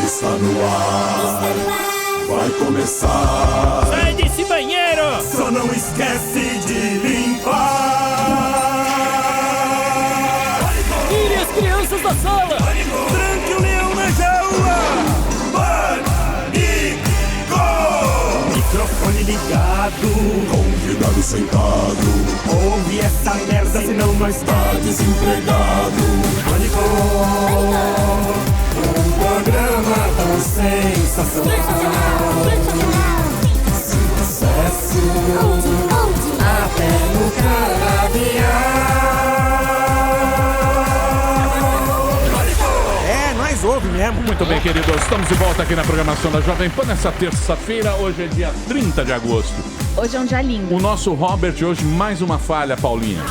Está no ar, vai começar. Sai desse banheiro! Só não esquece de limpar. Tire as crianças da sala! Tranque o leão na jaula. Pânico! Microfone ligado, convidado sentado. Ouve essa merda, senão nós tá desempregado. Pânico! Um programa tão sensacional. Sucesso até no canavial. Nós ouve mesmo. Muito bem, queridos. Estamos de volta aqui na programação da Jovem Pan nessa terça-feira. Hoje é dia 30 de agosto. Hoje é um dia lindo. O nosso Robert hoje, mais uma falha, Paulinha.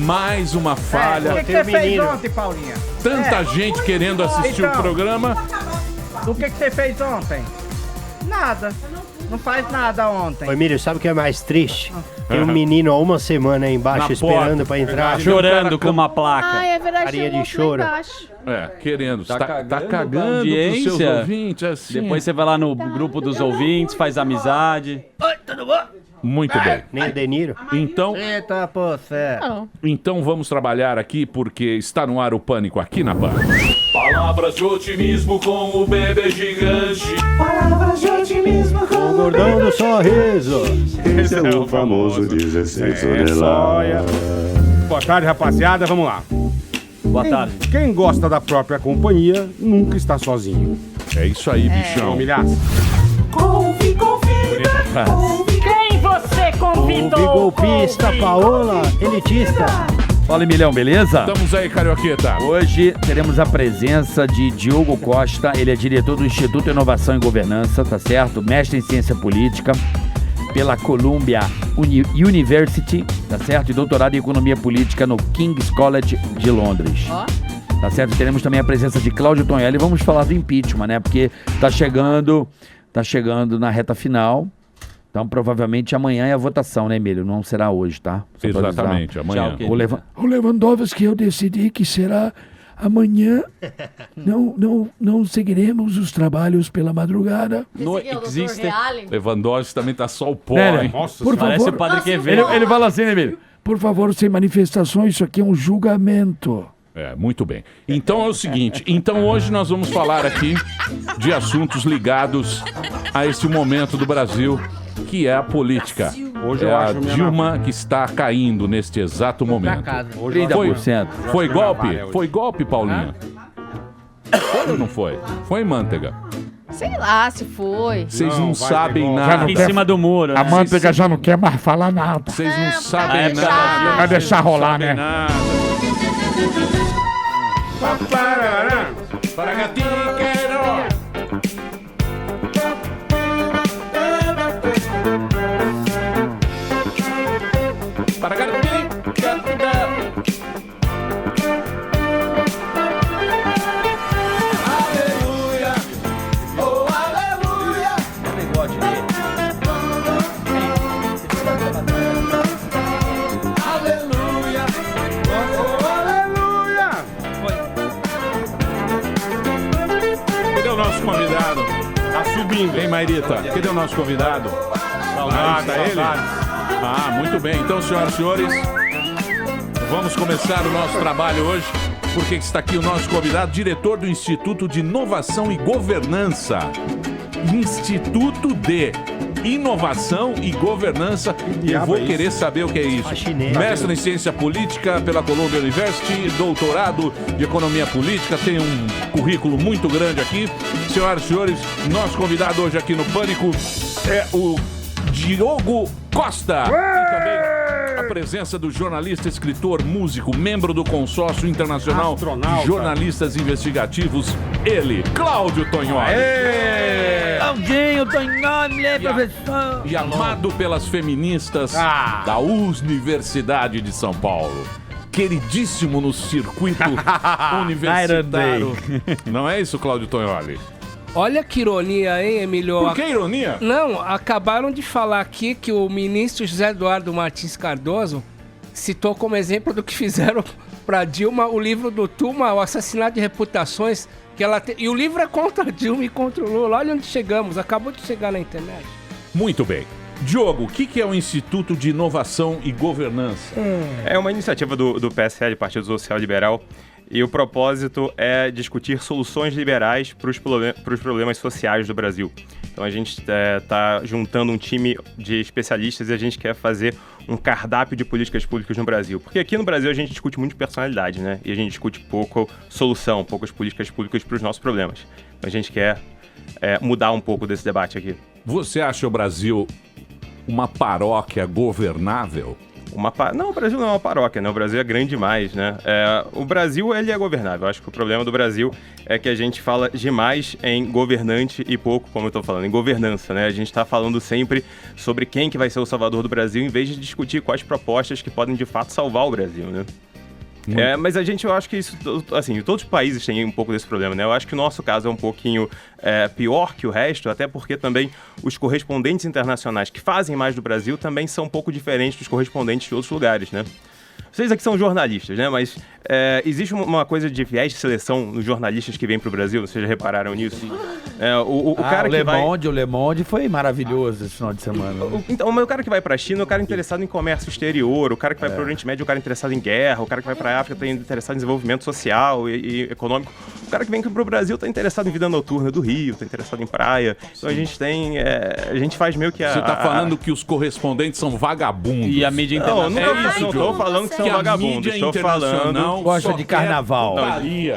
Mais uma falha. O que você fez ontem, Paulinha? Tanta gente querendo assistir o programa. O que você fez ontem? Nada. Não faz nada ontem. Ô, Emílio, sabe o que é mais triste? Tem um menino há uma semana aí embaixo Na esperando porta. pra entrar. Chorando com uma placa. Ah, é verdade, Carinha tem um de monstro lá choro. embaixo. Querendo. Tá Tá cagando cagando pra pros seus audiência. ouvintes, assim. Depois você vai lá no grupo dos ouvintes, faz amizade. Muito bem. Nem o De Niro. Então, Eita, pô, sério. então vamos trabalhar aqui porque está no ar o Pânico aqui na Pan. Palavras de otimismo com o bebê gigante. O gordão do sorriso. Esse é o famoso 16 toneladas. Boa tarde, rapaziada. Vamos lá. Boa tarde. Quem gosta da própria companhia nunca está sozinho. É isso aí, bichão. Milhaça. Quem você O convidou? bigolpista, Paola, elitista. Fala, Emilhão, beleza? Estamos aí, Carioqueta. Hoje teremos a presença de Diogo Costa, ele é diretor do Instituto Inovação e Governança, tá certo? Mestre em Ciência Política pela Columbia University, tá certo? E doutorado em Economia Política no King's College de Londres. Ó. Tá certo? Teremos também a presença de Cláudio Tonelli. Vamos falar do impeachment, né? Porque tá chegando na reta final. Então, provavelmente amanhã é a votação, né, Emílio? Não será hoje, tá? Só pra avisar. Exatamente, amanhã. Tchau, querido. O Lewandowski, eu decidi que será amanhã. Não seguiremos os trabalhos pela madrugada. Não existe. Lewandowski também tá só o pó, Pera, hein? Nossa por Parece favor, o Padre Quevedo. ele fala assim, né, Emílio? Por favor, sem manifestações, isso aqui é um julgamento. Muito bem. Então é o seguinte, então hoje nós vamos falar aqui de assuntos ligados a esse momento do Brasil, que é a política. Hoje É eu a acho minha Dilma que está caindo neste exato momento. Hoje eu acho- 30%. Foi minha golpe? navalha hoje. Foi golpe, Paulinha? Foi ou não foi? Foi, Manteiga? Sei lá se foi. Vocês Não, não vai sabem ter golpe. nada. Em cima do muro, A né? manteiga já não quer mais falar nada. Vocês não Não, sabem tá nada. Vai deixar rolar, Sabem né? nada. Para gatiqueiro. Para aleluia, oh aleluia. Aleluia, oh aleluia. Cadê o nosso convidado? Tá subindo. Vem, Mairita. Cadê o nosso convidado? Ah, tá ele? Ah, muito bem. Então, senhoras e senhores, vamos começar o nosso trabalho hoje, porque está aqui o nosso convidado, diretor do Instituto de Inovação e Governança. Instituto de Inovação e Governança. Eu diabo vou é querer saber o que é isso. A chinesa. Mestre em Ciência Política pela Columbia University, doutorado de Economia Política, tem um currículo muito grande aqui. Senhoras e senhores, nosso convidado hoje aqui no Pânico é o Diogo Costa. E também a presença do jornalista, escritor, músico, membro do Consórcio Internacional Astronauta. de Jornalistas Investigativos, ele, Cláudio Tonholi. Claudinho, Tonholi, E a- professor. E amado pelas feministas da Universidade de São Paulo. Queridíssimo no circuito universitário. Não é isso, Cláudio Tonholi? Olha que ironia, hein, Emílio? Por que ironia? Não, acabaram de falar aqui que o ministro José Eduardo Martins Cardoso citou como exemplo do que fizeram pra Dilma o livro do Tuma, o Assassinato de Reputações, que ela e o livro é contra a Dilma e contra o Lula. Olha onde chegamos, acabou de chegar na internet. Muito bem. Diogo, o que é o Instituto de Inovação e Governança? É uma iniciativa do PSL, Partido Social Liberal, e o propósito é discutir soluções liberais para os problemas sociais do Brasil. Então a gente está juntando um time de especialistas e a gente quer fazer um cardápio de políticas públicas no Brasil. Porque aqui no Brasil a gente discute muito personalidade, né? E a gente discute pouco solução, poucas políticas públicas para os nossos problemas. Então a gente quer mudar um pouco desse debate aqui. Você acha o Brasil uma paróquia governável? Não, o Brasil não é uma paróquia, né? O Brasil é grande demais, né? O Brasil, ele é governável. Eu acho que o problema do Brasil é que a gente fala demais em governante e pouco, como eu tô falando, em governança, né? A gente tá falando sempre sobre quem que vai ser o salvador do Brasil, em vez de discutir quais propostas que podem, de fato, salvar o Brasil, né? Mas eu acho que isso, assim, todos os países têm um pouco desse problema, né? Eu acho que o nosso caso é um pouquinho pior que o resto, até porque também os correspondentes internacionais que fazem mais do Brasil também são um pouco diferentes dos correspondentes de outros lugares, né? Vocês aqui são jornalistas, né? Mas existe uma coisa de viés de seleção nos jornalistas que vêm pro Brasil, vocês já repararam nisso? O Le Monde foi maravilhoso esse final de semana. Mas o cara que vai pra China é o cara interessado em comércio exterior, o cara que vai pro Oriente Médio é o cara interessado em guerra, o cara que vai pra África tá interessado em desenvolvimento social e econômico. O cara que vem pro Brasil tá interessado em vida noturna do Rio, tá interessado em praia. Então a gente tem... a gente faz meio que Você tá falando que os correspondentes são vagabundos. E a mídia internacional... Não tô falando que são vagabundos, estou falando... Gosta de carnaval.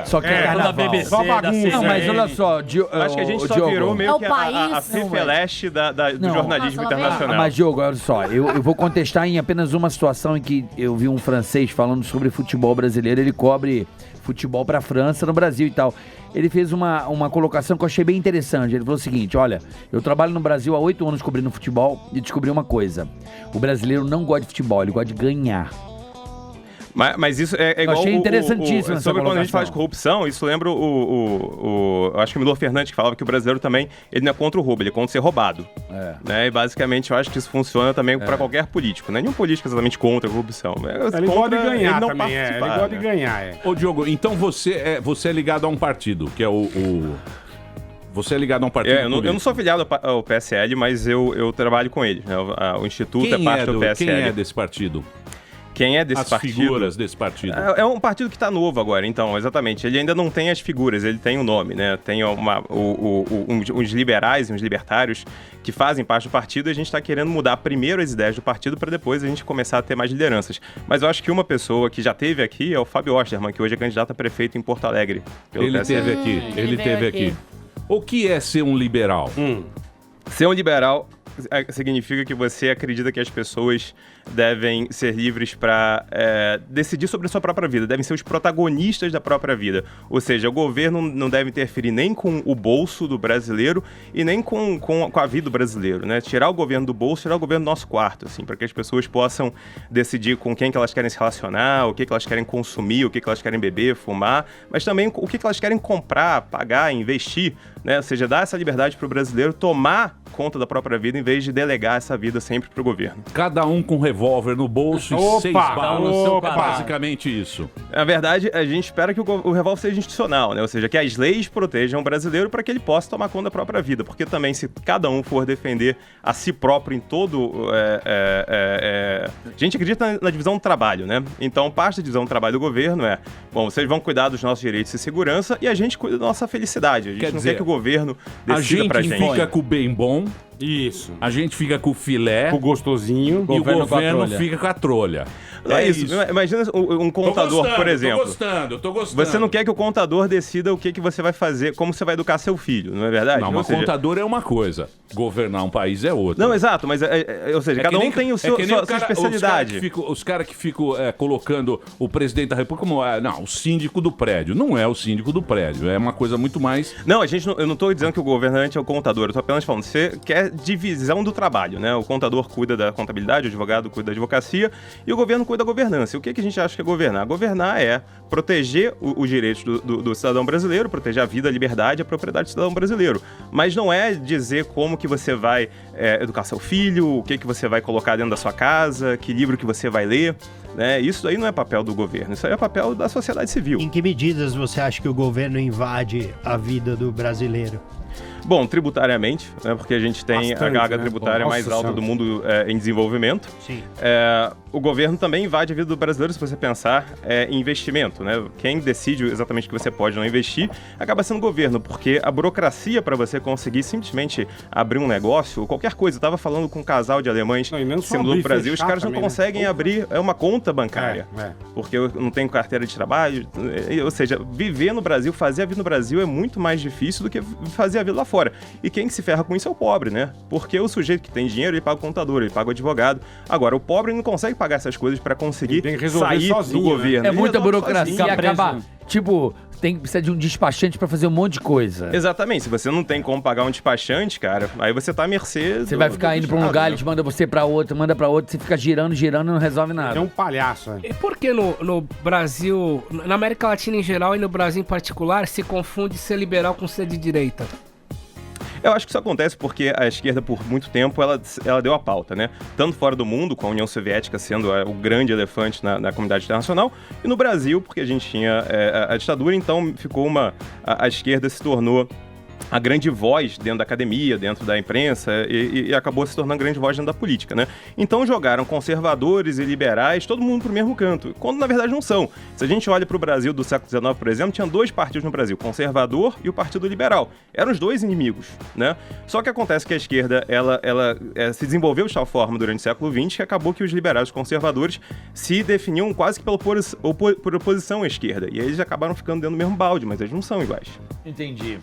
Só quer carnaval. BBC, só bagunça. Não, mas olha só, acho que a gente só virou meio que a Fifeleste do jornalismo internacional. Mas, Diogo, olha só, eu vou contestar em apenas uma situação em que eu vi um francês falando sobre futebol brasileiro, ele cobre futebol pra França no Brasil e tal. Ele fez uma colocação que eu achei bem interessante. Ele falou o seguinte: olha, eu trabalho no Brasil há 8 anos cobrindo futebol e descobri uma coisa: o brasileiro não gosta de futebol, ele gosta de ganhar. Mas isso é igual... Eu achei interessantíssimo sobre quando a gente fala de corrupção, isso lembra eu acho que o Milor Fernandes que falava que o brasileiro também, ele não é contra o roubo, ele é contra ser roubado. Né? E basicamente eu acho que isso funciona também para qualquer político. Não é nenhum político exatamente contra a corrupção. Ele gosta de ganhar também, ele gosta de ganhar. Ô Diogo, então você é ligado a um partido, que é Você é ligado a um partido político. Eu não sou afiliado ao PSL, mas eu trabalho com ele. Né? O Instituto é parte do PSL. Quem é desse partido? Quem é desse partido? As figuras desse partido. É um partido que está novo agora, então, exatamente. Ele ainda não tem as figuras, ele tem o nome, né? Tem uns liberais e uns libertários que fazem parte do partido e a gente está querendo mudar primeiro as ideias do partido para depois a gente começar a ter mais lideranças. Mas eu acho que uma pessoa que já teve aqui é o Fábio Osterman, que hoje é candidato a prefeito em Porto Alegre. Ele teve aqui. O que é ser um liberal? Ser um liberal significa que você acredita que as pessoas devem ser livres para decidir sobre a sua própria vida, devem ser os protagonistas da própria vida. Ou seja, o governo não deve interferir nem com o bolso do brasileiro e nem com a vida do brasileiro, né? Tirar o governo do bolso, tirar o governo do nosso quarto, assim, para que as pessoas possam decidir com quem que elas querem se relacionar, o que elas querem consumir, o que elas querem beber, fumar, mas também o que elas querem comprar, pagar, investir, né? Ou seja, dar essa liberdade para o brasileiro tomar conta da própria vida em vez de delegar essa vida sempre para o governo. Cada um com revólver no bolso e 6 balas. Basicamente isso. Na verdade, a gente espera que o revólver seja institucional, né? Ou seja, que as leis protejam o brasileiro para que ele possa tomar conta da própria vida. Porque também, se cada um for defender a si próprio em todo... A gente acredita na divisão do trabalho, né? Então, parte da divisão do trabalho do governo é: bom, vocês vão cuidar dos nossos direitos e segurança e a gente cuida da nossa felicidade. A gente quer que o governo decida pra gente. A gente fica com o bem bom. Isso. A gente fica com o filé. Com o gostosinho. E o governo fica com a trolha. Não é isso. Imagina um contador, por exemplo. Tô gostando. Você não quer que o contador decida o que você vai fazer, como você vai educar seu filho, não é verdade? Não, mas contador é uma coisa. Governar um país é outra. Não, exato, mas ou seja, cada um tem sua especialidade. Os caras que ficam colocando o presidente da República como o síndico do prédio. Não é o síndico do prédio, é uma coisa muito mais... Não, eu não estou dizendo que o governante é o contador, eu estou apenas falando, você quer divisão do trabalho, né? O contador cuida da contabilidade, o advogado cuida da advocacia e o governo cuida da governança. E o que a gente acha que é governar? Governar é proteger os direitos do cidadão brasileiro, proteger a vida, a liberdade e a propriedade do cidadão brasileiro. Mas não é dizer como que você vai educar seu filho, o que você vai colocar dentro da sua casa, que livro que você vai ler. né? Isso aí não é papel do governo, isso aí é papel da sociedade civil. Em que medidas você acha que o governo invade a vida do brasileiro? Bom, tributariamente, né, porque a gente tem Bastante, a carga né? tributária mais alta do mundo em desenvolvimento. Sim. O governo também invade a vida do brasileiro, se você pensar em investimento, né? Quem decide exatamente o que você pode ou não investir acaba sendo o governo, porque a burocracia para você conseguir simplesmente abrir um negócio, ou qualquer coisa, eu estava falando com um casal de alemães sendo do Brasil, os caras não conseguem abrir uma conta bancária, porque eu não tenho carteira de trabalho, ou seja, viver no Brasil, fazer a vida no Brasil é muito mais difícil do que fazer a vida lá fora. E quem se ferra com isso é o pobre, né? Porque o sujeito que tem dinheiro, ele paga o contador, ele paga o advogado. Agora, o pobre não consegue pagar essas coisas para conseguir sair sozinho, do governo. Né? É muita burocracia e acaba, preso. tipo, precisa de um despachante pra fazer um monte de coisa. Exatamente. Se você não tem como pagar um despachante, cara, aí você tá à mercê Você vai ficar indo pra um lugar, ele te manda você pra outro, manda pra outro, você fica girando e não resolve nada. É um palhaço, E por que no Brasil, na América Latina em geral e no Brasil em particular, se confunde ser liberal com ser de direita? Eu acho que isso acontece porque a esquerda, por muito tempo, ela deu a pauta, né? Tanto fora do mundo, com a União Soviética sendo o grande elefante na comunidade internacional, e no Brasil, porque a gente tinha a ditadura, então ficou a esquerda se tornou a grande voz dentro da academia, dentro da imprensa, e acabou se tornando grande voz dentro da política, né? Então jogaram conservadores e liberais, todo mundo pro mesmo canto, quando na verdade não são. Se a gente olha pro Brasil do século XIX, por exemplo, tinha 2 partidos no Brasil, o conservador e o Partido Liberal. Eram os 2 inimigos, né? Só que acontece que a esquerda, ela se desenvolveu de tal forma durante o século XX que acabou que os liberais e os conservadores se definiam quase que por oposição à esquerda. E eles acabaram ficando dentro do mesmo balde, mas eles não são iguais. Entendi.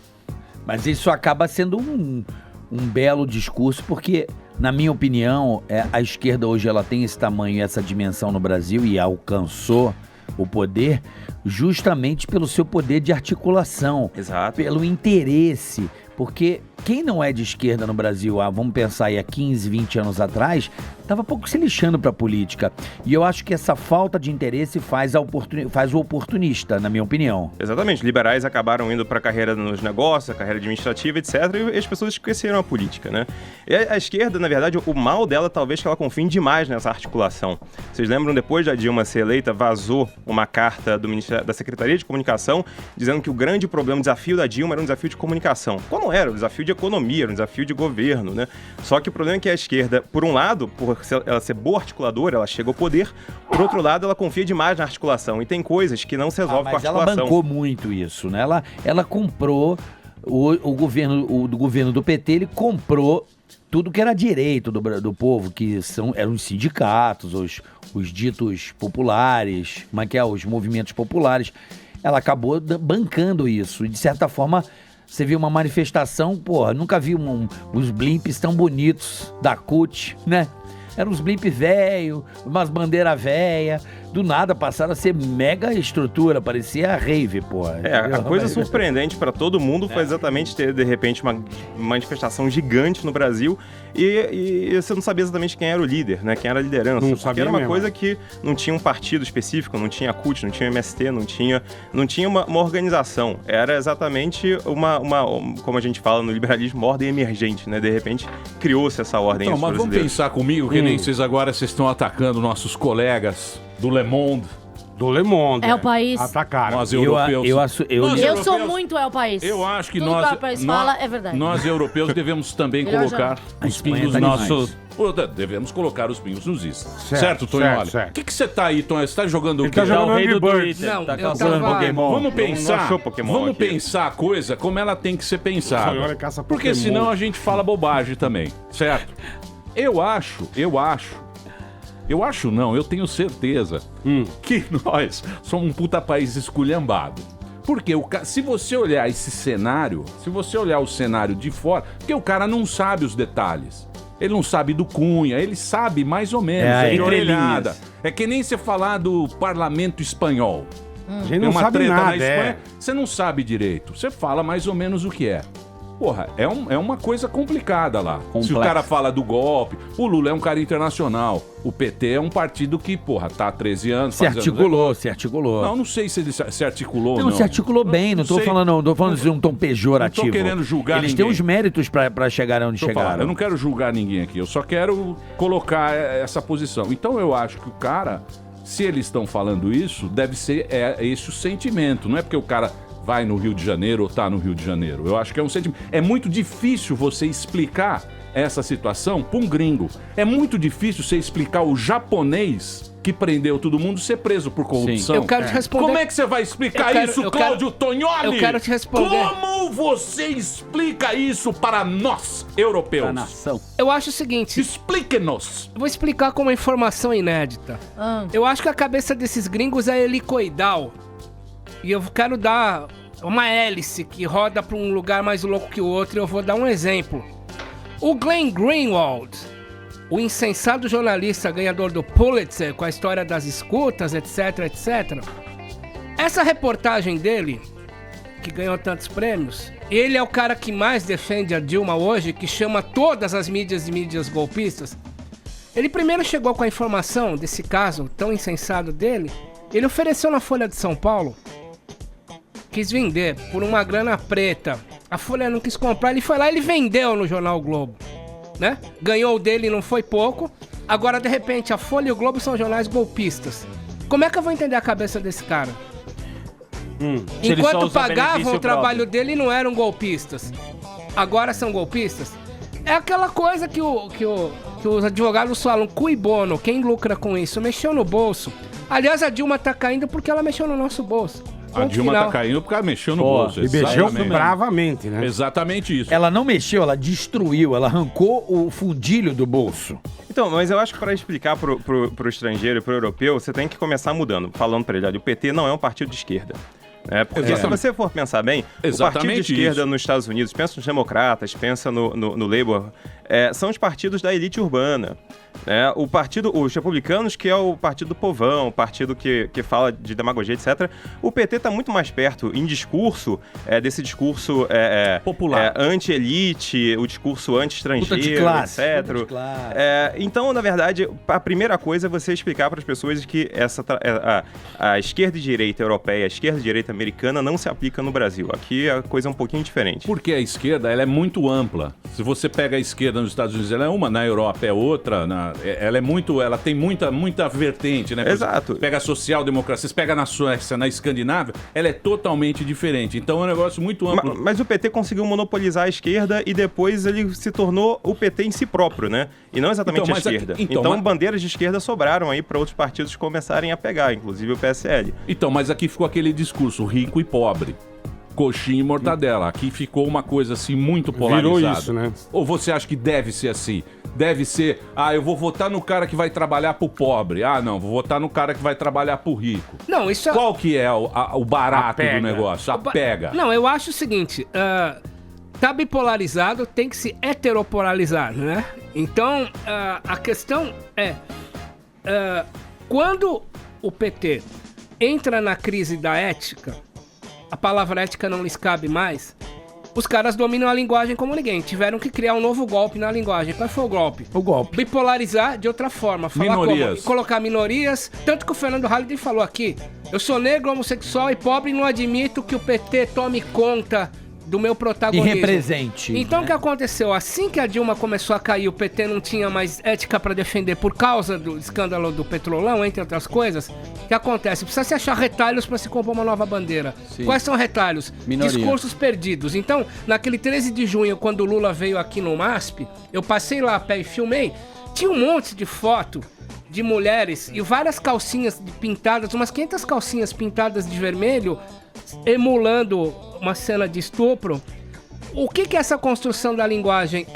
Mas isso acaba sendo um belo discurso, porque, na minha opinião, a esquerda hoje ela tem esse tamanho e essa dimensão no Brasil e alcançou o poder justamente pelo seu poder de articulação. Exato. Pelo interesse. Porque quem não é de esquerda no Brasil, vamos pensar aí há 15, 20 anos atrás, estava pouco se lixando para a política. E eu acho que essa falta de interesse faz o oportunista, na minha opinião. Exatamente. Liberais acabaram indo para a carreira nos negócios, a carreira administrativa, etc. E as pessoas esqueceram a política, né? E a esquerda, na verdade, o mal dela talvez que ela confie demais nessa articulação. Vocês lembram, depois da Dilma ser eleita, vazou uma carta da Secretaria de Comunicação dizendo que o grande problema, o desafio da Dilma era um desafio de comunicação. Quando não era um desafio de economia, era um desafio de governo, né? Só que o problema é que a esquerda, por um lado, por ela ser boa articuladora, ela chega ao poder, por outro lado, ela confia demais na articulação, e tem coisas que não se resolvem com a articulação. Mas ela bancou muito isso, né? Ela comprou, o governo do PT, ele comprou tudo que era direito do povo, que eram os sindicatos, os ditos populares, os movimentos populares. Ela acabou bancando isso, e de certa forma você viu uma manifestação, nunca vi uns blimps tão bonitos da CUT, né? Eram uns blimps velhos, umas bandeiras velhas, do nada passaram a ser mega estrutura, parecia rave, A coisa surpreendente para todo mundo foi exatamente ter, de repente, uma manifestação gigante no Brasil e você não sabia exatamente quem era o líder, né? Quem era a liderança. Não porque sabia era uma mesmo. coisa que não tinha um partido específico, não tinha CUT, não tinha MST, não tinha uma organização. Era exatamente como a gente fala no liberalismo, uma ordem emergente, né? De repente, criou-se essa ordem. Então, mas vamos pensar comigo que nem vocês estão atacando nossos colegas do Le Monde. Do Le Monde. É o país. Atacaram. Nós europeus. Eu sou muito o país. Eu acho que Tudo nós. que o país fala é verdade. Nós europeus devemos também Melhor colocar A os Espanha pingos tá nossos. Devemos colocar os pingos nos is. Certo, Tonho? certo. O que você tá aí, Tonho? Você tá jogando o Ele quê? tá jogando o rei Angry do Birds. Twitter. Não, Tá eu caçando tava- Pokémon. Vamos pensar, achou Pokémon vamos aqui. pensar a coisa como ela tem que ser pensada. Olha, caça Porque Pokémon. senão a gente fala bobagem também, certo? Eu tenho certeza que nós somos um puta país esculhambado. Porque se você olhar esse cenário, se você olhar o cenário de fora, porque o cara não sabe os detalhes. Ele não sabe do Cunha, ele sabe mais ou menos, de orelhada. entrelinhas. É que nem você falar do parlamento espanhol. A gente Tem não uma sabe treta nada, na Espanha, você não sabe direito. Você fala mais ou menos o que é. Porra, é uma coisa complicada lá. Se o Complexo. cara fala do golpe, o Lula é um cara internacional. O PT é um partido que, tá há 13 anos... Se articulou. Não sei se ele se articulou ou Não, não. se articulou bem, não tô sei. falando de um tom pejorativo. Não tô querendo julgar Eles ninguém. têm os méritos pra chegar onde Tô falando, chegaram. eu não quero julgar ninguém aqui, eu só quero colocar essa posição. Então eu acho que o cara se eles estão falando isso, deve ser esse o sentimento. Não é porque o cara vai no Rio de Janeiro ou tá no Rio de Janeiro. Eu acho que é um sentimento. É muito difícil você explicar essa situação para um gringo. É muito difícil você explicar o japonês que prendeu todo mundo ser preso por corrupção. Eu quero te responder. Como é que você vai explicar isso, Cláudio Tognoli? Eu quero te responder. Como você explica isso para nós, europeus? A nação. Eu acho o seguinte... Explique-nos. Vou explicar com uma informação inédita. Eu acho que a cabeça desses gringos é helicoidal. E eu quero dar uma hélice que roda para um lugar mais louco que o outro. E eu vou dar um exemplo. O Glenn Greenwald, o insensado jornalista ganhador do Pulitzer com a história das escutas, etc, etc. Essa reportagem dele, que ganhou tantos prêmios, ele é o cara que mais defende a Dilma hoje, que chama todas as mídias de mídias golpistas. Ele primeiro chegou com a informação desse caso tão insensado dele, ele ofereceu na Folha de São Paulo, quis vender por uma grana preta. A Folha não quis comprar, ele foi lá e ele vendeu no Jornal o Globo, né? Ganhou o dele, não foi pouco. Agora, de repente, a Folha e o Globo são jornais golpistas. Como é que eu vou entender a cabeça desse cara? Enquanto pagavam o trabalho dele, não eram golpistas. Agora são golpistas? É aquela coisa que os advogados falam, cui bono, quem lucra com isso? Mexeu no bolso. Aliás, a Dilma tá caindo porque ela mexeu no nosso bolso. A Dilma tá caindo porque ela mexeu no bolso. E mexeu bravamente, né? Exatamente isso. Ela não mexeu, ela destruiu, ela arrancou o fundilho do bolso. Então, mas eu acho que para explicar pro estrangeiro e pro europeu, você tem que começar mudando, falando para ele, olha, o PT não é um partido de esquerda. Porque se você for pensar bem, o partido de esquerda nos Estados Unidos, pensa nos democratas, pensa no Labour, são os partidos da elite urbana. Os republicanos, que é o partido do povão, o partido que fala de demagogia, etc. O PT está muito mais perto, em discurso, desse discurso popular, anti-elite, o discurso anti-estrangeiro, etc. Então, na verdade, a primeira coisa é você explicar para as pessoas que a esquerda e direita europeia, a esquerda e direita americana não se aplica no Brasil. Aqui a coisa é um pouquinho diferente. Porque a esquerda, ela é muito ampla. Se você pega a esquerda nos Estados Unidos, ela é uma, na Europa é outra, ela tem muita vertente, né? Exato. Pega a social-democracia, você pega na Suécia, na Escandinávia, ela é totalmente diferente. Então é um negócio muito amplo. Mas o PT conseguiu monopolizar a esquerda e depois ele se tornou o PT em si próprio, né? E não exatamente a esquerda. Então bandeiras de esquerda sobraram aí para outros partidos começarem a pegar, inclusive o PSL. Então, mas aqui ficou aquele discurso rico e pobre. Coxinha e mortadela. Aqui ficou uma coisa assim muito polarizada. Virou isso, né? Ou você acha que deve ser assim? Deve ser, eu vou votar no cara que vai trabalhar pro pobre. Não, vou votar no cara que vai trabalhar pro rico. Não, isso é... Qual que é o barato do negócio? A pega. Não, eu acho o seguinte, tá bipolarizado, tem que se heteropolarizar, né? Então, a questão é, quando o PT entra na crise da ética, a palavra ética não lhes cabe mais, os caras dominam a linguagem como ninguém. Tiveram que criar um novo golpe na linguagem. Qual foi o golpe? O golpe. Bipolarizar de outra forma. Falar minorias. Como? Colocar minorias. Tanto que o Fernando Halliday falou aqui, eu sou negro, homossexual e pobre e não admito que o PT tome conta do meu protagonismo. E represente. Então o que aconteceu? Assim que a Dilma começou a cair, o PT não tinha mais ética para defender por causa do escândalo do Petrolão, entre outras coisas. O que acontece? Precisa se achar retalhos para se compor uma nova bandeira. Sim. Quais são retalhos? Minoria. Discursos perdidos. Então, naquele 13 de junho, quando o Lula veio aqui no MASP, eu passei lá a pé e filmei, tinha um monte de foto de mulheres e várias calcinhas pintadas, umas 500 calcinhas pintadas de vermelho, emulando uma cena de estupro. O que é essa construção da linguagem?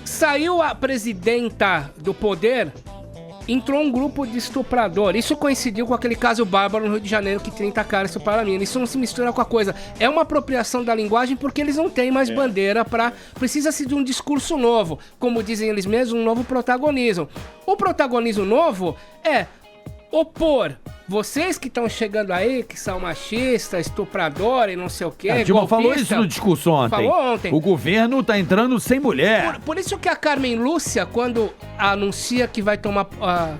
Saiu a presidenta do poder, entrou um grupo de estuprador. Isso coincidiu com aquele caso bárbaro no Rio de Janeiro que 30 caras estupraram a mina. Isso não se mistura com a coisa. É uma apropriação da linguagem porque eles não têm mais bandeira para... Precisa-se de um discurso novo. Como dizem eles mesmos, um novo protagonismo. O protagonismo novo é opor vocês que estão chegando aí, que são machistas, estupradores e não sei o quê. A Dilma falou isso no discurso ontem. Falou ontem. O governo tá entrando sem mulher. Por isso que a Carmen Lúcia, quando anuncia que vai tomar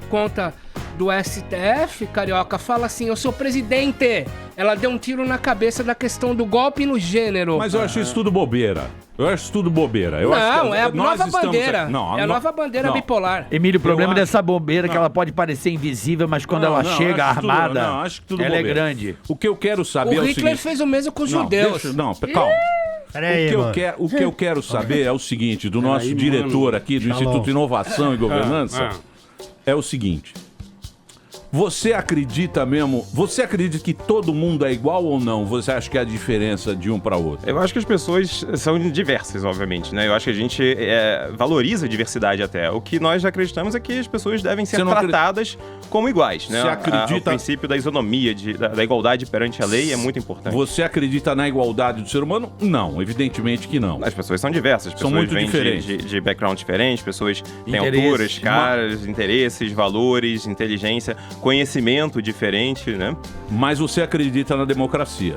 conta do STF, Carioca, fala assim, eu sou presidente. Ela deu um tiro na cabeça da questão do golpe no gênero. Mas eu acho isso tudo bobeira. Eu acho tudo bobeira. Eu não, acho que é a nós nova estamos... bandeira. Não, é a nova bandeira bipolar. Emílio, o problema acho- dessa bobeira é que ela pode parecer invisível, mas quando ela chega acho tudo- armada, não, acho que tudo ela bobeira. é grande. O que eu quero saber é O o Hitler seguinte... fez o mesmo com os Não, judeus. calma. Peraí, O que eu quero saber é o seguinte, do nosso diretor aqui, do Instituto de Inovação e Governança, é o seguinte. Você acredita que todo mundo é igual ou não? Você acha que há diferença de um para outro? Eu acho que as pessoas são diversas, obviamente, né? Eu acho que a gente valoriza a diversidade até. O que nós acreditamos é que as pessoas devem ser tratadas como iguais, né? Você acredita... O princípio da isonomia, da igualdade perante a lei é muito importante. Você acredita na igualdade do ser humano? Não, evidentemente que não. As pessoas são diversas, as São pessoas muito vêm diferentes. de background diferentes, pessoas têm Interesses. alturas, caras, interesses, valores, inteligência, conhecimento diferente, né? Mas você acredita na democracia?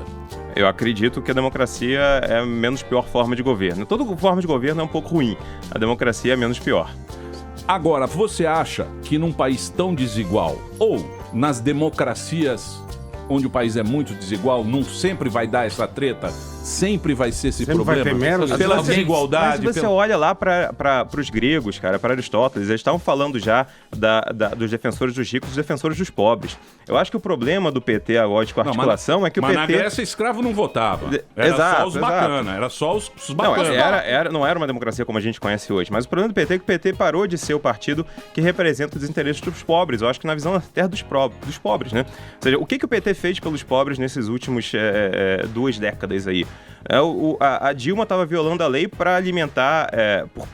Eu acredito que a democracia é a menos pior forma de governo. Toda forma de governo é um pouco ruim. A democracia é menos pior. Agora, você acha que num país tão desigual, ou nas democracias onde o país é muito desigual, não sempre vai dar essa treta? Sempre vai ser esse Sempre vai problema? ter menos Pela alguém- desigualdade... Mas você olha lá para os gregos, cara, para Aristóteles, eles estavam falando já dos defensores dos ricos e dos defensores dos pobres. Eu acho que o problema do PT agora com a articulação é que o PT... Mas na Grécia escravo não votava. Era Exato, só os bacanas, era só os Não, bacanas. não era uma democracia como a gente conhece hoje, mas o problema do PT é que o PT parou de ser o partido que representa os interesses dos pobres. Eu acho que na visão até dos pobres, né? Ou seja, o que o PT fez pelos pobres nesses últimos 2 décadas aí? A Dilma estava violando a lei para alimentar,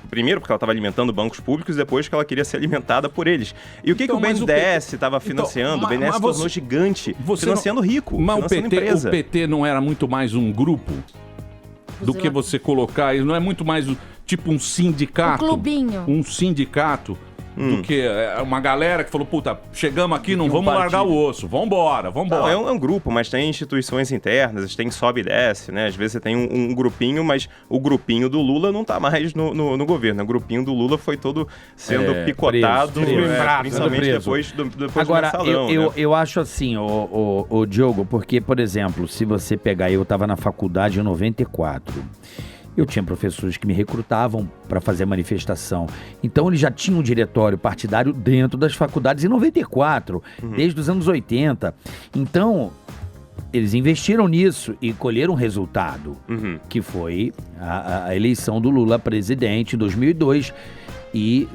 primeiro porque ela estava alimentando bancos públicos e depois que ela queria ser alimentada por eles. E o que o BNDES estava financiando? O BNDES se tornou gigante, financiando rico, mas financiando empresa. O PT não era muito mais um grupo do que você colocar, não é muito mais tipo um sindicato? Um clubinho. Um sindicato. Do que uma galera que falou, puta, chegamos aqui, não vamos partido. largar o osso, vambora. Não, é um grupo, mas tem instituições internas, tem sobe e desce, né? Às vezes você tem um grupinho, mas o grupinho do Lula não tá mais no governo. O grupinho do Lula foi todo sendo picotado, preso. principalmente Preso. depois Agora, do mensalão, né? eu acho assim, o Diogo, porque, por exemplo, se você pegar, eu estava na faculdade em 94, eu tinha professores que me recrutavam para fazer manifestação. Então, eles já tinham um diretório partidário dentro das faculdades em 94, desde os anos 80. Então, eles investiram nisso e colheram um resultado, que foi a eleição do Lula presidente em 2002. E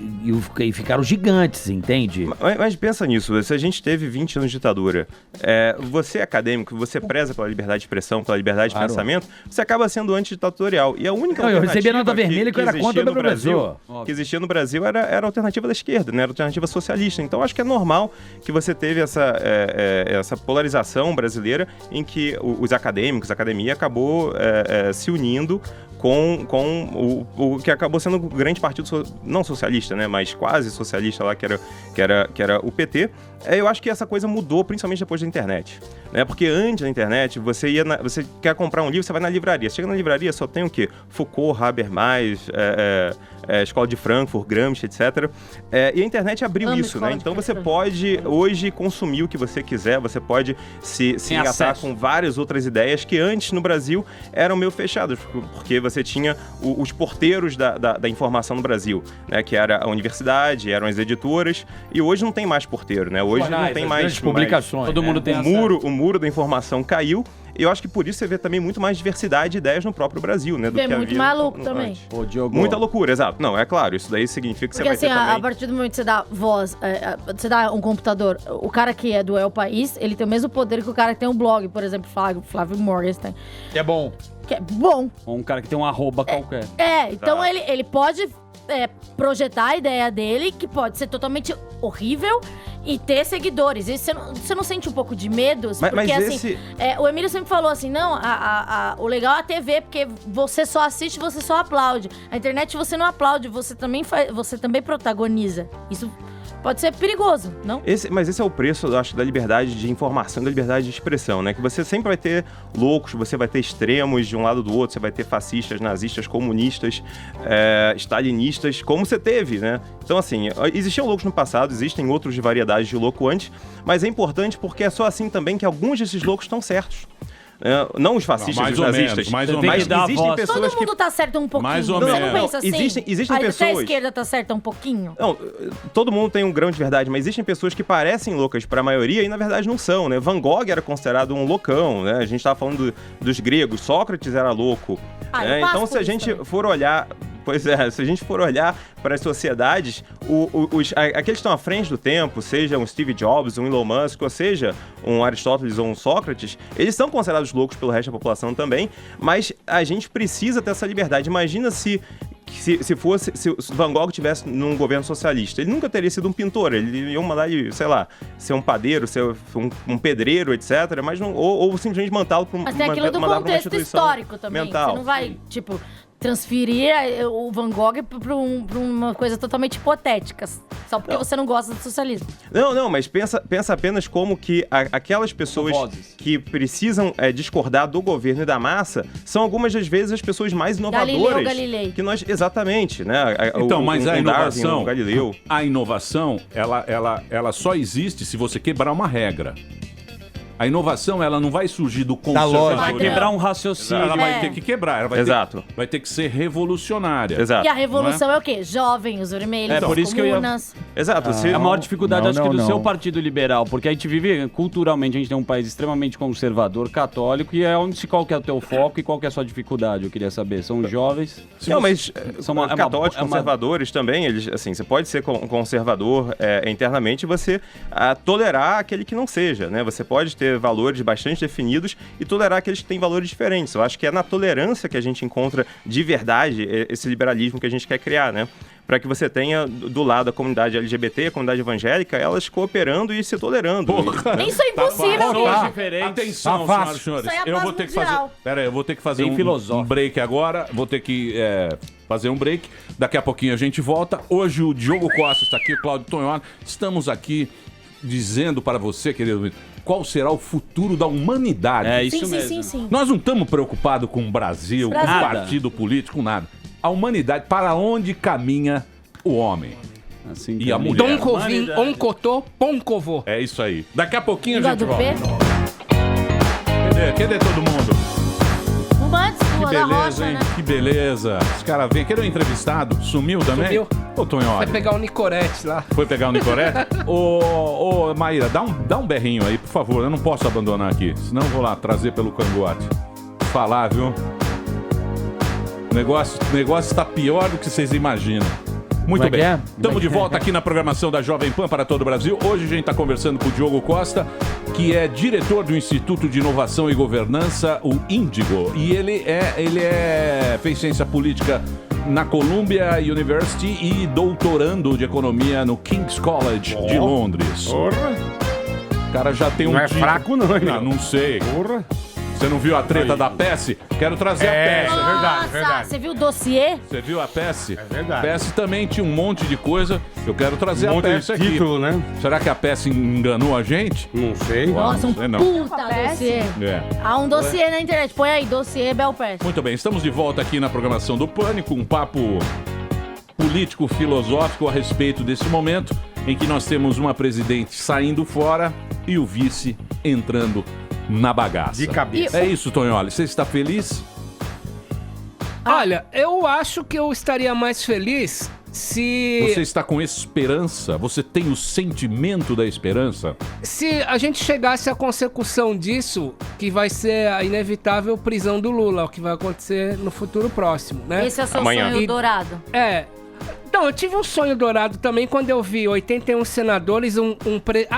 ficaram gigantes, entende? Mas pensa nisso, se a gente teve 20 anos de ditadura, você é acadêmico, você preza pela liberdade de expressão, pela liberdade de pensamento, você acaba sendo antiditatorial. E a única eu recebi a nota vermelha que eu era existia contra no o Brasil. que existia no Brasil era a alternativa da esquerda, né? Era a alternativa socialista. Então acho que é normal que você teve essa polarização brasileira em que os acadêmicos, a academia acabou se unindo com o que acabou sendo o grande partido, não socialista, né, mas quase socialista lá, que era o PT. Eu acho que essa coisa mudou, principalmente depois da internet, né? Porque antes da internet, você quer comprar um livro, você vai na livraria. Você chega na livraria, só tem o quê? Foucault, Habermas, Escola de Frankfurt, Gramsci, etc. E a internet abriu isso, né? Então você pode hoje consumir o que você quiser, você pode se engatar com várias outras ideias que antes no Brasil eram meio fechadas, porque você tinha os porteiros da informação no Brasil, né? Que era a universidade, eram as editoras, e hoje não tem mais porteiro, né? Hoje não tem mais publicações. Todo mundo tem o muro da informação caiu. E eu acho que por isso você vê também muito mais diversidade de ideias no próprio Brasil, né? Do que muito havia maluco no também. antes. Muita loucura, exato. Não, é claro, isso daí significa que Porque você vai assim, ter também... a partir do momento que você dá voz, você dá um computador, o cara que é do El País, ele tem o mesmo poder que o cara que tem um blog, por exemplo, Flávio Morgenstern. Que é bom. Que é bom. Ou um cara que tem um arroba qualquer. Então ele pode projetar a ideia dele, que pode ser totalmente horrível, e ter seguidores. E você não sente um pouco de medo? Porque assim, o Emílio sempre falou assim, não, o legal é a TV, porque você só assiste, você só aplaude. A internet você não aplaude, você também protagoniza. Isso pode ser perigoso, não? Mas esse é o preço, eu acho, da liberdade de informação, da liberdade de expressão, né? Que você sempre vai ter loucos, você vai ter extremos de um lado do outro, você vai ter fascistas, nazistas, comunistas, stalinistas, como você teve, né? Então, assim, existiam loucos no passado, existem outros de variedades de louco antes, mas é importante porque é só assim também que alguns desses loucos estão certos. Não os fascistas, os nazistas, mas existem pessoas todo mundo tá certo um pouquinho. Mais ou Você menos. não pensa assim? Existem pessoas... Até a esquerda tá certa um pouquinho? Não, todo mundo tem um grão de verdade, mas existem pessoas que parecem loucas para a maioria e na verdade não são, né? Van Gogh era considerado um loucão, né? A gente tava falando dos gregos, Sócrates era louco. Né? Então se a gente for olhar... Pois é, se a gente for olhar para as sociedades, aqueles que estão à frente do tempo, seja um Steve Jobs, um Elon Musk, ou seja, um Aristóteles ou um Sócrates, eles são considerados loucos pelo resto da população também, mas a gente precisa ter essa liberdade. Imagina se Van Gogh tivesse num governo socialista, ele nunca teria sido um pintor, ele ia mandar ele, sei lá, ser um padeiro, ser um pedreiro, etc, mas não, ou simplesmente mandá-lo para uma Mas tem aquilo do contexto histórico também, mental. Você não vai, tipo... transferir o Van Gogh pra uma coisa totalmente hipotética, só porque você não gosta do socialismo. Não, mas pensa apenas como que aquelas pessoas que precisam discordar do governo e da massa são algumas das vezes as pessoas mais inovadoras. Galilei. Que nós, exatamente, né? Então, mas a inovação, Galileu. A inovação, ela só existe se você quebrar uma regra. A inovação, ela não vai surgir do conservadorismo. Vai quebrar um raciocínio. Ela vai ter que quebrar, ela vai ter que ser revolucionária. Exato. E a revolução é o quê? Jovem, os vermelhos, por isso comunas. Exato. A maior dificuldade, acho que do seu partido liberal, porque a gente vive, culturalmente, a gente tem um país extremamente conservador, católico, e é onde qual que é o teu foco e qual que é a sua dificuldade, eu queria saber. São jovens... mas católicos, conservadores também, eles, assim, você pode ser conservador internamente e você tolerar aquele que não seja, né? Você pode ter valores bastante definidos e tolerar aqueles que têm valores diferentes. Eu acho que é na tolerância que a gente encontra de verdade esse liberalismo que a gente quer criar, né? Para que você tenha do lado a comunidade LGBT, a comunidade evangélica, elas cooperando e se tolerando. Isso é impossível. Atenção, senhoras e senhores. Eu vou ter que fazer... Pera aí, eu vou ter que fazer um break agora. Vou ter que fazer um break. Daqui a pouquinho a gente volta. Hoje o Diogo Costa está aqui, o Cláudio Tonholi. Estamos aqui dizendo para você, querido, qual será o futuro da humanidade. É isso mesmo. Sim. Nós não estamos preocupados com o Brasil, com o partido político, com nada. A humanidade, para onde caminha o homem assim e a mulher. Dom Covim, Oncotô, Poncovô. É isso aí. Daqui a pouquinho a gente do volta. P? Cadê todo mundo? Fumantes, Que da beleza, rocha, hein? né? Que beleza. Os caras vêm. Cadê o entrevistado? Sumiu também? Sumiu. Ô, Tonholi. Vai pegar o Nicorete lá. Foi pegar o Nicorete? Ô, Maíra, dá um berrinho aí, por favor. Eu não posso abandonar aqui. Senão eu vou lá trazer pelo cangote. Falar, viu? O negócio está pior do que vocês imaginam. Muito bem. Estamos de volta aqui na programação da Jovem Pan para todo o Brasil. Hoje a gente está conversando com o Diogo Costa, que é diretor do Instituto de Inovação e Governança, o Índigo. E ele fez ciência política na Columbia University e doutorando de economia no King's College de Londres. Porra! O cara já tem um... Não é fraco não, hein? Não sei. Porra! Você não viu a treta da PES? Quero trazer a PES. É verdade, Nossa, você viu o dossiê? Você viu a PES? É verdade. PES também tinha um monte de coisa. Eu quero trazer a PES aqui. Título, né? Será que a PES enganou a gente? Não sei. Nossa, um sei não. puta dossiê. É. Há um dossiê na internet. Põe aí, dossiê Belpass. Muito bem, estamos de volta aqui na programação do Pânico, um papo político-filosófico a respeito desse momento em que nós temos uma presidente saindo fora e o vice entrando na bagaça. De cabeça. É isso, Tonholi. Você está feliz? Olha, eu acho que eu estaria mais feliz se... Você está com esperança? Você tem o sentimento da esperança? Se a gente chegasse à consecução disso, que vai ser a inevitável prisão do Lula, o que vai acontecer no futuro próximo, né? Esse é o seu sonho dourado. Não, eu tive um sonho dourado também quando eu vi 81 senadores,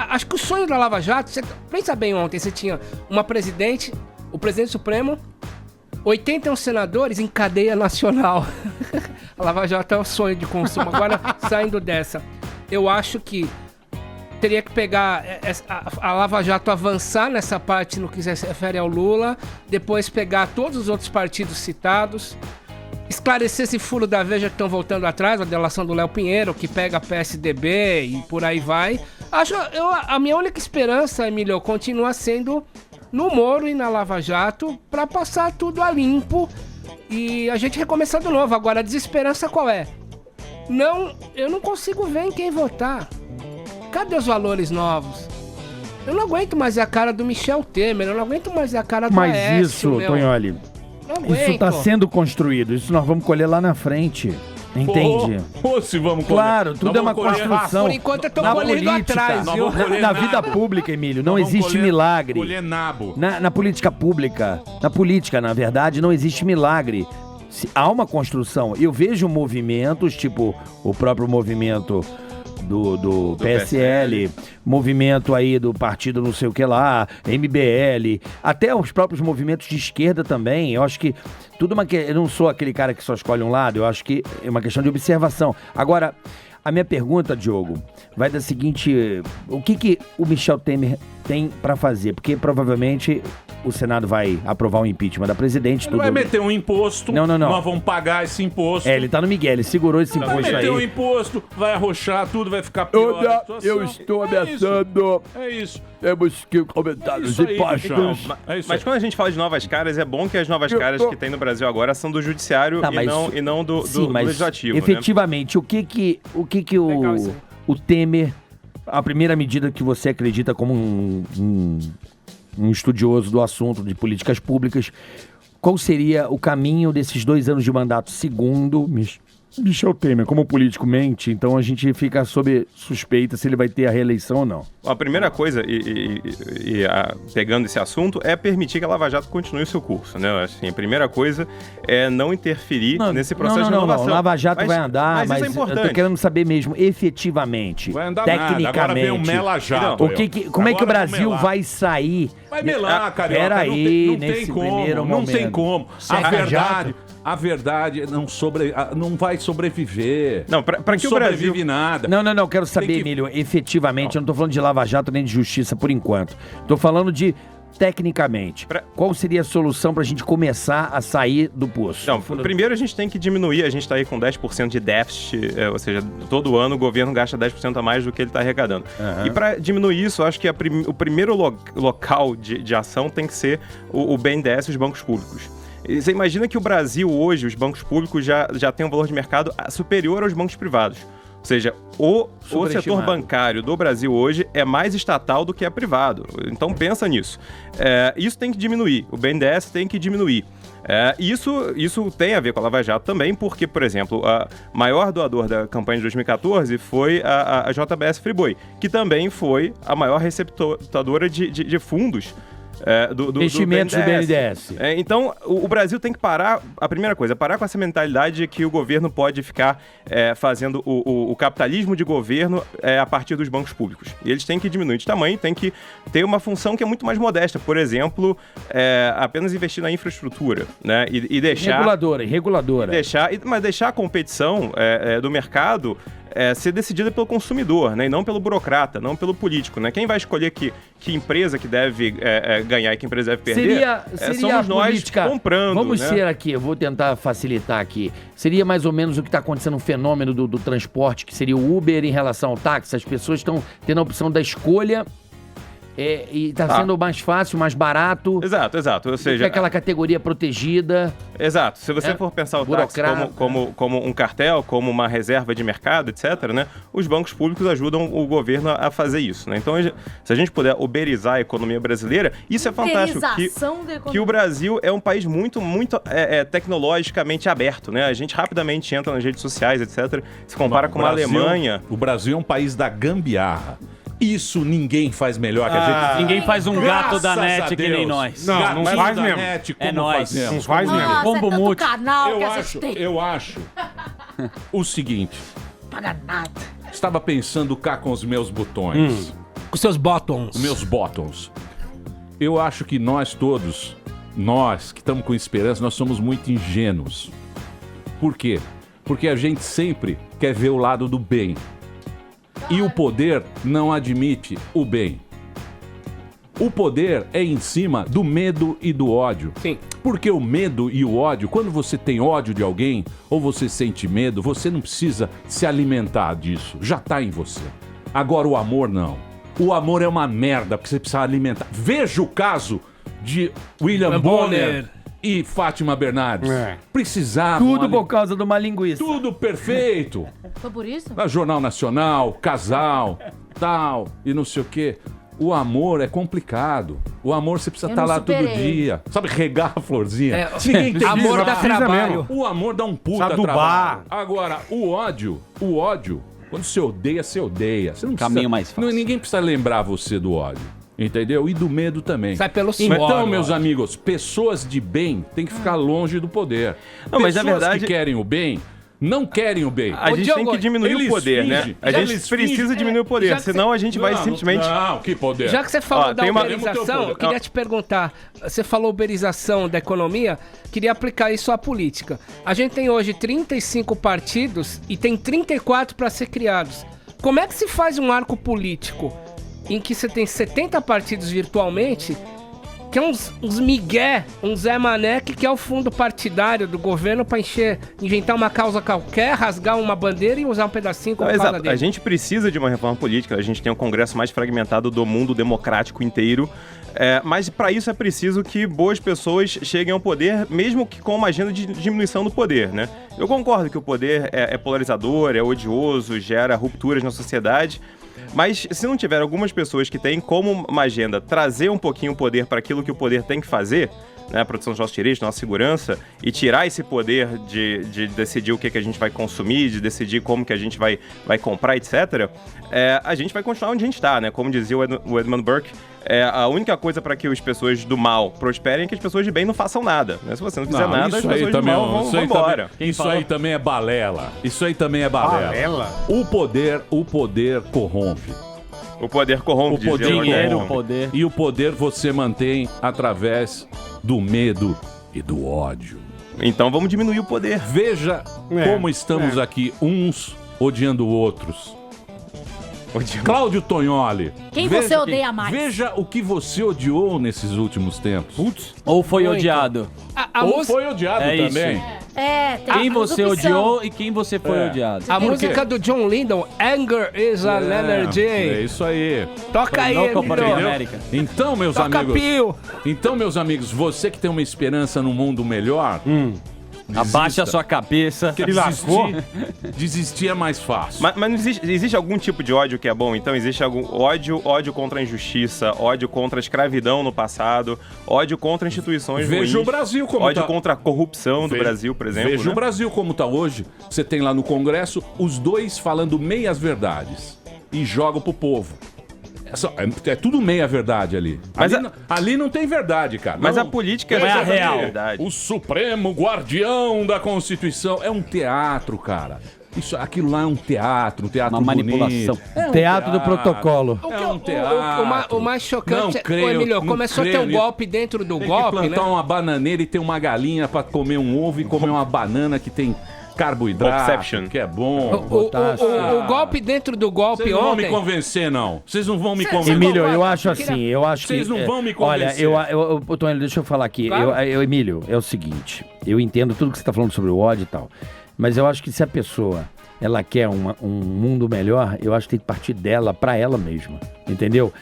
acho que o sonho da Lava Jato, você pensa bem ontem, você tinha uma presidente, o presidente supremo, 81 senadores em cadeia nacional. A Lava Jato é o sonho de consumo. Agora, saindo dessa, eu acho que teria que pegar a Lava Jato, avançar nessa parte no que se refere ao Lula, depois pegar todos os outros partidos citados, esclarecer esse furo da Veja que estão voltando atrás, a delação do Léo Pinheiro, que pega PSDB e por aí vai. A minha única esperança, Emílio, continua sendo no Moro e na Lava Jato pra passar tudo a limpo e a gente recomeçar de novo. Agora, a desesperança qual é? Eu não consigo ver em quem votar. Cadê os valores novos? Eu não aguento mais a cara do Michel Temer, eu não aguento mais a cara do Mas Aécio, isso, Tonholi, isso está sendo construído, isso nós vamos colher lá na frente. Entende? Se vamos colher. Claro, tudo é uma construção. Por enquanto eu tô na colhendo política, atrás, viu? Na vida pública, Emílio, não existe milagre. Colher nabo. Na política pública, na verdade, não existe milagre. Há uma construção. Eu vejo movimentos, tipo o próprio movimento do PSL, movimento aí do partido não sei o que lá, MBL, até os próprios movimentos de esquerda também. Eu acho que tudo eu não sou aquele cara que só escolhe um lado, eu acho que é uma questão de observação. Agora, a minha pergunta, Diogo, vai da seguinte: o que o Michel Temer tem pra fazer? Porque provavelmente o Senado vai aprovar um impeachment da presidente. Ele vai meter um imposto. Não. Nós vamos pagar esse imposto. Ele tá no Miguel, ele segurou esse imposto aí. Vai meter um imposto, vai arrochar, tudo vai ficar pior. Eu estou ameaçando. É isso. Temos que aumentar os impostos. Mas quando a gente fala de novas caras, é bom que as novas caras que tem no Brasil agora são do judiciário e não do legislativo. Efetivamente, né? o que o Temer, a primeira medida que você acredita como um estudioso do assunto de políticas públicas, qual seria o caminho desses 2 anos de mandato? Segundo Michel Temer, como político mente, então a gente fica sob suspeita se ele vai ter a reeleição ou não. A primeira coisa, pegando esse assunto, é permitir que a Lava Jato continue o seu curso, né? Assim, a primeira coisa é não interferir nesse processo de renovação. Não, Lava Jato vai andar, mas isso é importante. Eu tô querendo saber mesmo, efetivamente, vai andar tecnicamente. Nada. Agora vem o Mela Jato. Como é que o Brasil vai sair? Vai melar, carioca. Peraí, nesse primeiro momento. Não tem como. A verdade não vai sobreviver. Não, pra que o Brasil... nada. Não, quero saber, Emílio, efetivamente, eu não tô falando de Lava Jato nem de justiça por enquanto. Tô falando de, tecnicamente, qual seria a solução pra gente começar a sair do poço? Não, primeiro a gente tem que diminuir, a gente tá aí com 10% de déficit, ou seja, todo ano o governo gasta 10% a mais do que ele tá arrecadando. E pra diminuir isso, eu acho que o primeiro local de ação tem que ser o BNDES e os bancos públicos. Você imagina que o Brasil hoje, os bancos públicos já tem um valor de mercado superior aos bancos privados. Ou seja, o setor bancário do Brasil hoje é mais estatal do que é privado. Então pensa nisso. Isso tem que diminuir. O BNDES tem que diminuir. Isso tem a ver com a Lava Jato também, porque, por exemplo, a maior doador da campanha de 2014 foi a JBS Friboi, que também foi a maior receptadora de fundos investimentos do BNDES. Então, o Brasil tem que parar, a primeira coisa, parar com essa mentalidade de que o governo pode ficar fazendo o capitalismo de governo a partir dos bancos públicos. E eles têm que diminuir de tamanho, tem que ter uma função que é muito mais modesta. Por exemplo, apenas investir na infraestrutura, né? E deixar... Reguladora. Mas deixar a competição do mercado ser decidida pelo consumidor, né? E não pelo burocrata, não pelo político, né? Quem vai escolher que empresa que deve ganhar e que empresa deve perder seria somos nós comprando. Vamos né? ser aqui, eu vou tentar facilitar aqui. Seria mais ou menos o que está acontecendo no fenômeno do transporte, que seria o Uber em relação ao táxi. As pessoas estão tendo a opção da escolha e está sendo mais fácil, mais barato. Exato. Ou seja, aquela categoria protegida. Exato. Se você for pensar o táxi como um cartel, como uma reserva de mercado, etc., né? Os bancos públicos ajudam o governo a fazer isso, né? Então, se a gente puder uberizar a economia brasileira, isso é fantástico. Que o Brasil é um país muito tecnologicamente aberto, né? A gente rapidamente entra nas redes sociais, etc. Se compara com a Alemanha. O Brasil é um país da gambiarra. Isso ninguém faz melhor que a gente. Ninguém faz um gato da net que nem nós. Não faz mesmo. É nós. Não faz mesmo. Pombo multi. Eu acho o seguinte. Paga nada. Estava pensando cá com os meus botões. Os seus bottoms. Os meus bottoms. Eu acho que nós todos, nós que estamos com esperança, nós somos muito ingênuos. Por quê? Porque a gente sempre quer ver o lado do bem. E o poder não admite o bem. O poder é em cima do medo e do ódio. Sim. Porque o medo e o ódio, quando você tem ódio de alguém ou você sente medo, você não precisa se alimentar disso. Já tá em você. Agora o amor não. O amor é uma merda, porque você precisa alimentar. Veja o caso de William Bonner e Fátima Bernardes. Precisavam... Tudo por causa de uma linguiça. Tudo perfeito. Foi por isso? Jornal Nacional, casal, tal, e não sei o quê. O amor é complicado. O amor você precisa estar lá todo dia. Sabe, regar a florzinha. Ninguém tem amor isso. dá trabalho. O amor dá um puta trabalho. Agora, o ódio, quando você odeia, você odeia. Você não precisa, caminho mais fácil. Ninguém precisa lembrar você do ódio. Entendeu? E do medo também. Sai pelo suor. Então, meus amigos, pessoas de bem têm que ficar longe do poder. Não, mas pessoas na verdade que querem o bem... não querem o bem. A gente tem que diminuir o poder, né? A gente precisa diminuir o poder, senão a gente vai simplesmente... Não, que poder? Já que você falou da uberização, eu queria te perguntar, você falou uberização da economia, queria aplicar isso à política. A gente tem hoje 35 partidos e tem 34 para ser criados. Como é que se faz um arco político em que você tem 70 partidos virtualmente... que é uns migué, um Zé Mané que é o fundo partidário do governo pra inventar uma causa qualquer, rasgar uma bandeira e usar um pedacinho como causa dele. A gente precisa de uma reforma política, a gente tem o Congresso mais fragmentado do mundo democrático inteiro, mas para isso é preciso que boas pessoas cheguem ao poder, mesmo que com uma agenda de diminuição do poder, né? Eu concordo que o poder é polarizador, é odioso, gera rupturas na sociedade, mas se não tiver algumas pessoas que têm como uma agenda trazer um pouquinho o poder para aquilo que o poder tem que fazer, né, a proteção dos nossos direitos, nossa segurança, e tirar esse poder de decidir o que a gente vai consumir, de decidir como que a gente vai comprar, etc., a gente vai continuar onde a gente está, né? Como dizia o Edmund Burke, a única coisa para que as pessoas do mal prosperem é que as pessoas de bem não façam nada. Né? Se você não fizer nada, as pessoas do mal vão embora. Isso aí também é balela. Isso aí também é balela. O poder corrompe. O poder corrompe. O poder. E o poder você mantém através do medo e do ódio. Então vamos diminuir o poder. Veja como estamos aqui, uns odiando outros. Cláudio Tognoli. Quem você odeia mais? Veja o que você odiou nesses últimos tempos. Putz. Ou foi odiado. Foi odiado também. Tem quem você odiou e quem você foi odiado. A música do John Lennon, Anger is an Energy. É isso aí. Toca aí, América. Então, meus amigos. Então, meus amigos, você que tem uma esperança num mundo melhor, abaixa a sua cabeça. Desistir é mais fácil. Mas não existe algum tipo de ódio que é bom? Então existe algum ódio contra a injustiça, ódio contra a escravidão no passado, ódio contra instituições ruins. Veja o Brasil como ódio contra a corrupção do Brasil, por exemplo. Veja o Brasil como está hoje. Você tem lá no Congresso os dois falando meias verdades e jogam pro povo. É tudo meia verdade ali. Mas ali não tem verdade, cara. Mas a política não é a real. Verdade. O Supremo Guardião da Constituição é um teatro, cara. Aquilo lá é um teatro uma manipulação. Teatro do protocolo. Um teatro. O mais chocante Emílio, começou a ter um golpe dentro do golpe, né? Tem que plantar uma bananeira e ter uma galinha pra comer um ovo e comer uma banana que tem carboidrato, que é bom. O golpe dentro do golpe ontem... Vocês não vão me convencer, não. Vocês não vão me convencer. Emílio, eu acho assim, eu acho que... Vocês não vão me convencer. Olha, Tony, deixa eu falar aqui. Claro. Emílio, é o seguinte, eu entendo tudo que você tá falando sobre o ódio e tal, mas eu acho que se a pessoa, ela quer um mundo melhor, eu acho que tem que partir dela pra ela mesma, entendeu?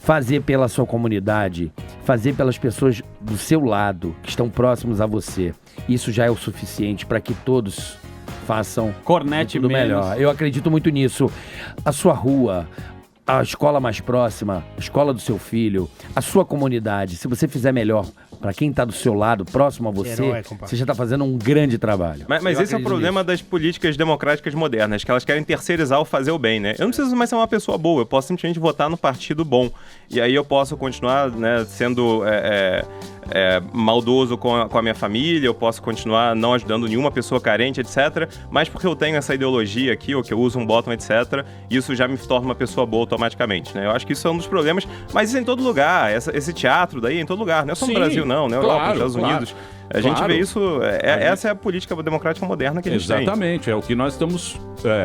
Fazer pela sua comunidade, fazer pelas pessoas do seu lado, que estão próximos a você. Isso já é o suficiente para que todos façam tudo melhor. Eu acredito muito nisso. A sua rua, a escola mais próxima, a escola do seu filho, a sua comunidade, se você fizer melhor para quem está do seu lado, próximo a você, você já está fazendo um grande trabalho. Mas esse é o problema das políticas democráticas modernas, que elas querem terceirizar o fazer o bem, né? Eu não preciso mais ser uma pessoa boa, eu posso simplesmente votar no partido bom. E aí eu posso continuar, né, sendo maldoso com a minha família, eu posso continuar não ajudando nenhuma pessoa carente, etc. Mas porque eu tenho essa ideologia aqui, ou que eu uso um bottom, etc., isso já me torna uma pessoa boa automaticamente, né? Eu acho que isso é um dos problemas, mas isso é em todo lugar, esse teatro daí é em todo lugar, não é só no Brasil não, na Europa, nos Estados Unidos. A gente vê isso, essa é a política democrática moderna que a gente tem. Exatamente, é o que nós estamos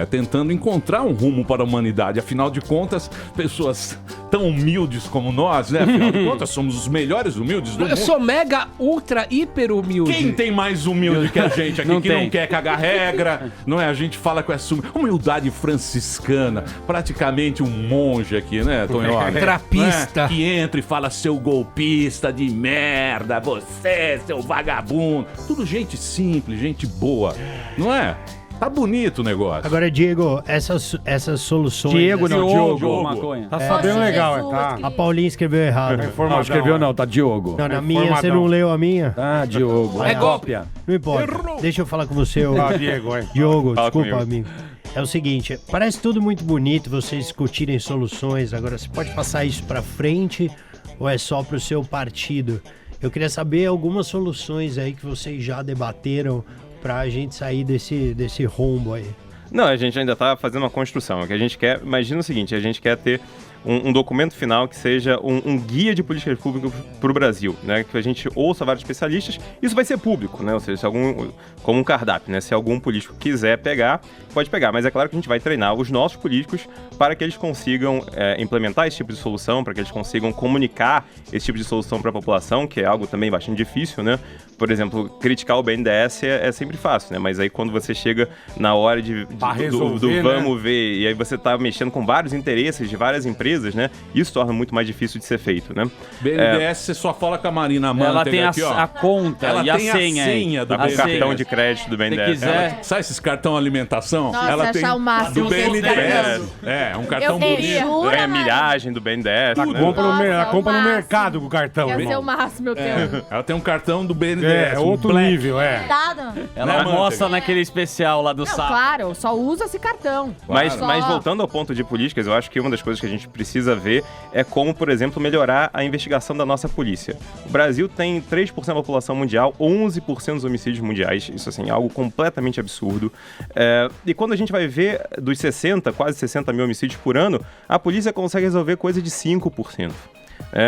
tentando encontrar um rumo para a humanidade. Afinal de contas, pessoas tão humildes como nós, né? Afinal de contas, somos os melhores humildes do mundo. Eu sou mega, ultra, hiper humilde. Quem tem mais humilde que a gente aqui, não quer cagar regra, não é? A gente fala com essa humildade franciscana, praticamente um monge aqui, né, Tonholi? Trapista. Né? Que entra e fala, seu golpista de merda, você, seu vagabundo. Tudo gente simples, gente boa, não é? Tá bonito o negócio. Agora, Diego, essas soluções... Diego, não, Diogo. Maconha. Tá sabendo legal, tá? A Paulinha escreveu errado. Não escreveu não, tá Diogo. Não, na minha, você não leu a minha? Ah, Diogo. É golpe. Não importa. Errou. Deixa eu falar com você, Diego, hein? Diogo, Fala desculpa, comigo. amigo. É o seguinte, parece tudo muito bonito, vocês discutirem soluções. Agora, você pode passar isso pra frente ou é só pro seu partido? Eu queria saber algumas soluções aí que vocês já debateram pra gente sair desse rombo aí. Não, a gente ainda tá fazendo uma construção. O que a gente quer, imagina o seguinte, a gente quer ter um documento final que seja um guia de políticas públicas para o Brasil, né? Que a gente ouça vários especialistas, isso vai ser público, né? Ou seja, se como um cardápio, né? Se algum político quiser pegar, pode pegar, mas é claro que a gente vai treinar os nossos políticos para que eles consigam implementar esse tipo de solução, para que eles consigam comunicar esse tipo de solução para a população, que é algo também bastante difícil, né? Por exemplo, criticar o BNDES é sempre fácil, né? Mas aí quando você chega na hora do vamos ver, e aí você tá mexendo com vários interesses de várias empresas, né? Isso torna muito mais difícil de ser feito, né? BNDES, você só fala com a Marina Mantega. Ela tem aqui, a conta ela e a tem senha. do BNDES. Cartão de crédito do BNDES. Se quiser. Sabe esses cartão alimentação? Nossa, ela achar tem o máximo do aquele BNDES. Um cartão bonito. Ganha milhagem do BNDES. Ela compra no mercado com o cartão. Ia ser o máximo, eu tenho. Ela tem um cartão do BNDES. É outro nível, Ela almoça naquele especial lá do sábado. Claro, só usa esse cartão. Mas voltando ao ponto de políticas, eu acho que uma das coisas que a gente precisa ver é como, por exemplo, melhorar a investigação da nossa polícia. O Brasil tem 3% da população mundial, 11% dos homicídios mundiais. Isso, assim, é algo completamente absurdo. E quando a gente vai ver dos quase 60 mil homicídios por ano, a polícia consegue resolver coisa de 5%.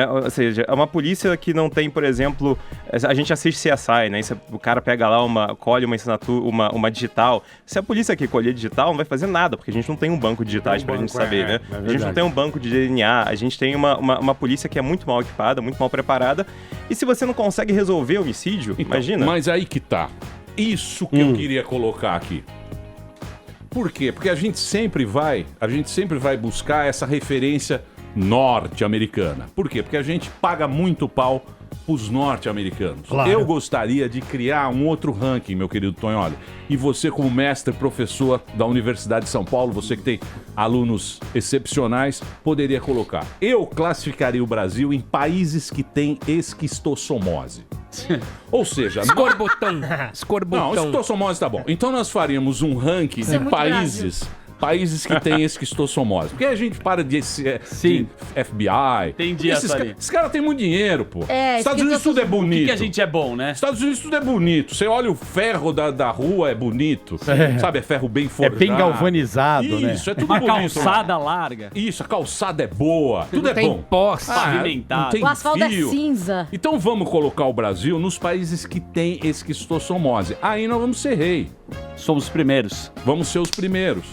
Ou seja, é uma polícia que não tem, por exemplo, a gente assiste CSI, né? O cara pega lá, colhe uma assinatura, uma digital. Se a polícia aqui colher digital, não vai fazer nada, porque a gente não tem um banco de digitais pra gente saber, né? A gente não tem um banco de DNA, a gente tem uma polícia que é muito mal equipada, muito mal preparada. E se você não consegue resolver homicídio, então, imagina. Mas aí que tá. Isso que eu queria colocar aqui. Por quê? Porque a gente sempre vai buscar essa referência norte-americana. Por quê? Porque a gente paga muito pau pros norte-americanos. Claro. Eu gostaria de criar um outro ranking, meu querido Tonholi. E você, como mestre, professor da Universidade de São Paulo, você que tem alunos excepcionais, poderia colocar. Eu classificaria o Brasil em países que têm esquistossomose. Ou seja... Escorbotão. Não, esquistossomose tá bom. Então nós faríamos um ranking de países que têm esquistossomose. Porque a gente para de FBI. Entendi essa ali. Esses caras têm muito dinheiro, pô. Estados Unidos tudo é bonito. Que a gente é bom, né? Estados Unidos tudo é bonito. Você olha o ferro da rua, é bonito. Sabe, é ferro bem forjado. É bem galvanizado, né? Isso, é tudo uma bonito. Uma calçada larga. Isso, a calçada é boa. Tudo é tem bom. Poste. Pavimentado. O asfalto é cinza. Então vamos colocar o Brasil nos países que têm esquistossomose. Aí nós vamos ser rei. Somos os primeiros. Vamos ser os primeiros.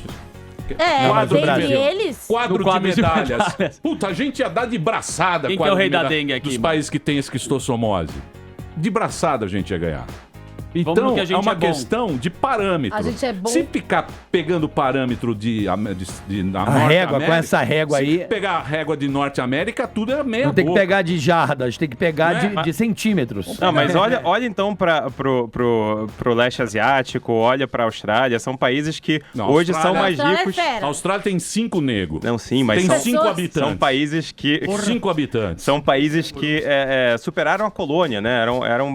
Quadro eles? Quadro de medalhas. Puta, a gente ia dar de braçada. Quem que é o rei da dengue aqui? Dos países que têm esquistossomose. De braçada a gente ia ganhar. Então, é uma questão de parâmetro. A gente é bom. Se ficar pegando parâmetro a régua, com essa régua aí... Se pegar a régua de Norte América, tudo é meia Não tem que pegar de jardas, tem que pegar de centímetros. Não, mas olha então pro leste asiático, olha pra Austrália, são países que hoje são mais ricos. A Austrália tem 5 negros. Não, sim, mas tem 5 habitantes. São países que... 5 habitantes. São países que superaram a colônia, né?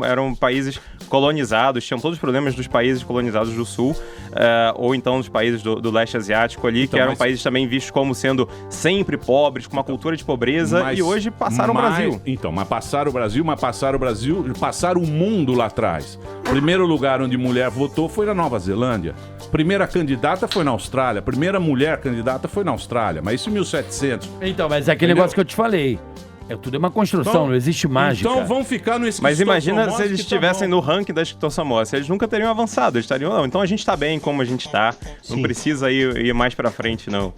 Eram países colonizados, tinham todos os problemas dos países colonizados do sul, ou então dos países do leste asiático ali, que eram países também vistos como sendo sempre pobres, com uma cultura de pobreza, e hoje passaram o Brasil. Então, mas passaram o mundo lá atrás. Primeiro lugar onde mulher votou foi na Nova Zelândia. Primeira candidata foi na Austrália. Primeira mulher candidata foi na Austrália. Mas isso em 1700. Então, mas é aquele negócio que eu te falei. Tudo é uma construção, não existe mágica. Então vão ficar no escritório. Mas imagina se eles estivessem no ranking da esquistossomose, eles nunca teriam avançado, eles estariam, não. Então a gente tá bem como a gente tá, não precisa ir mais pra frente, não.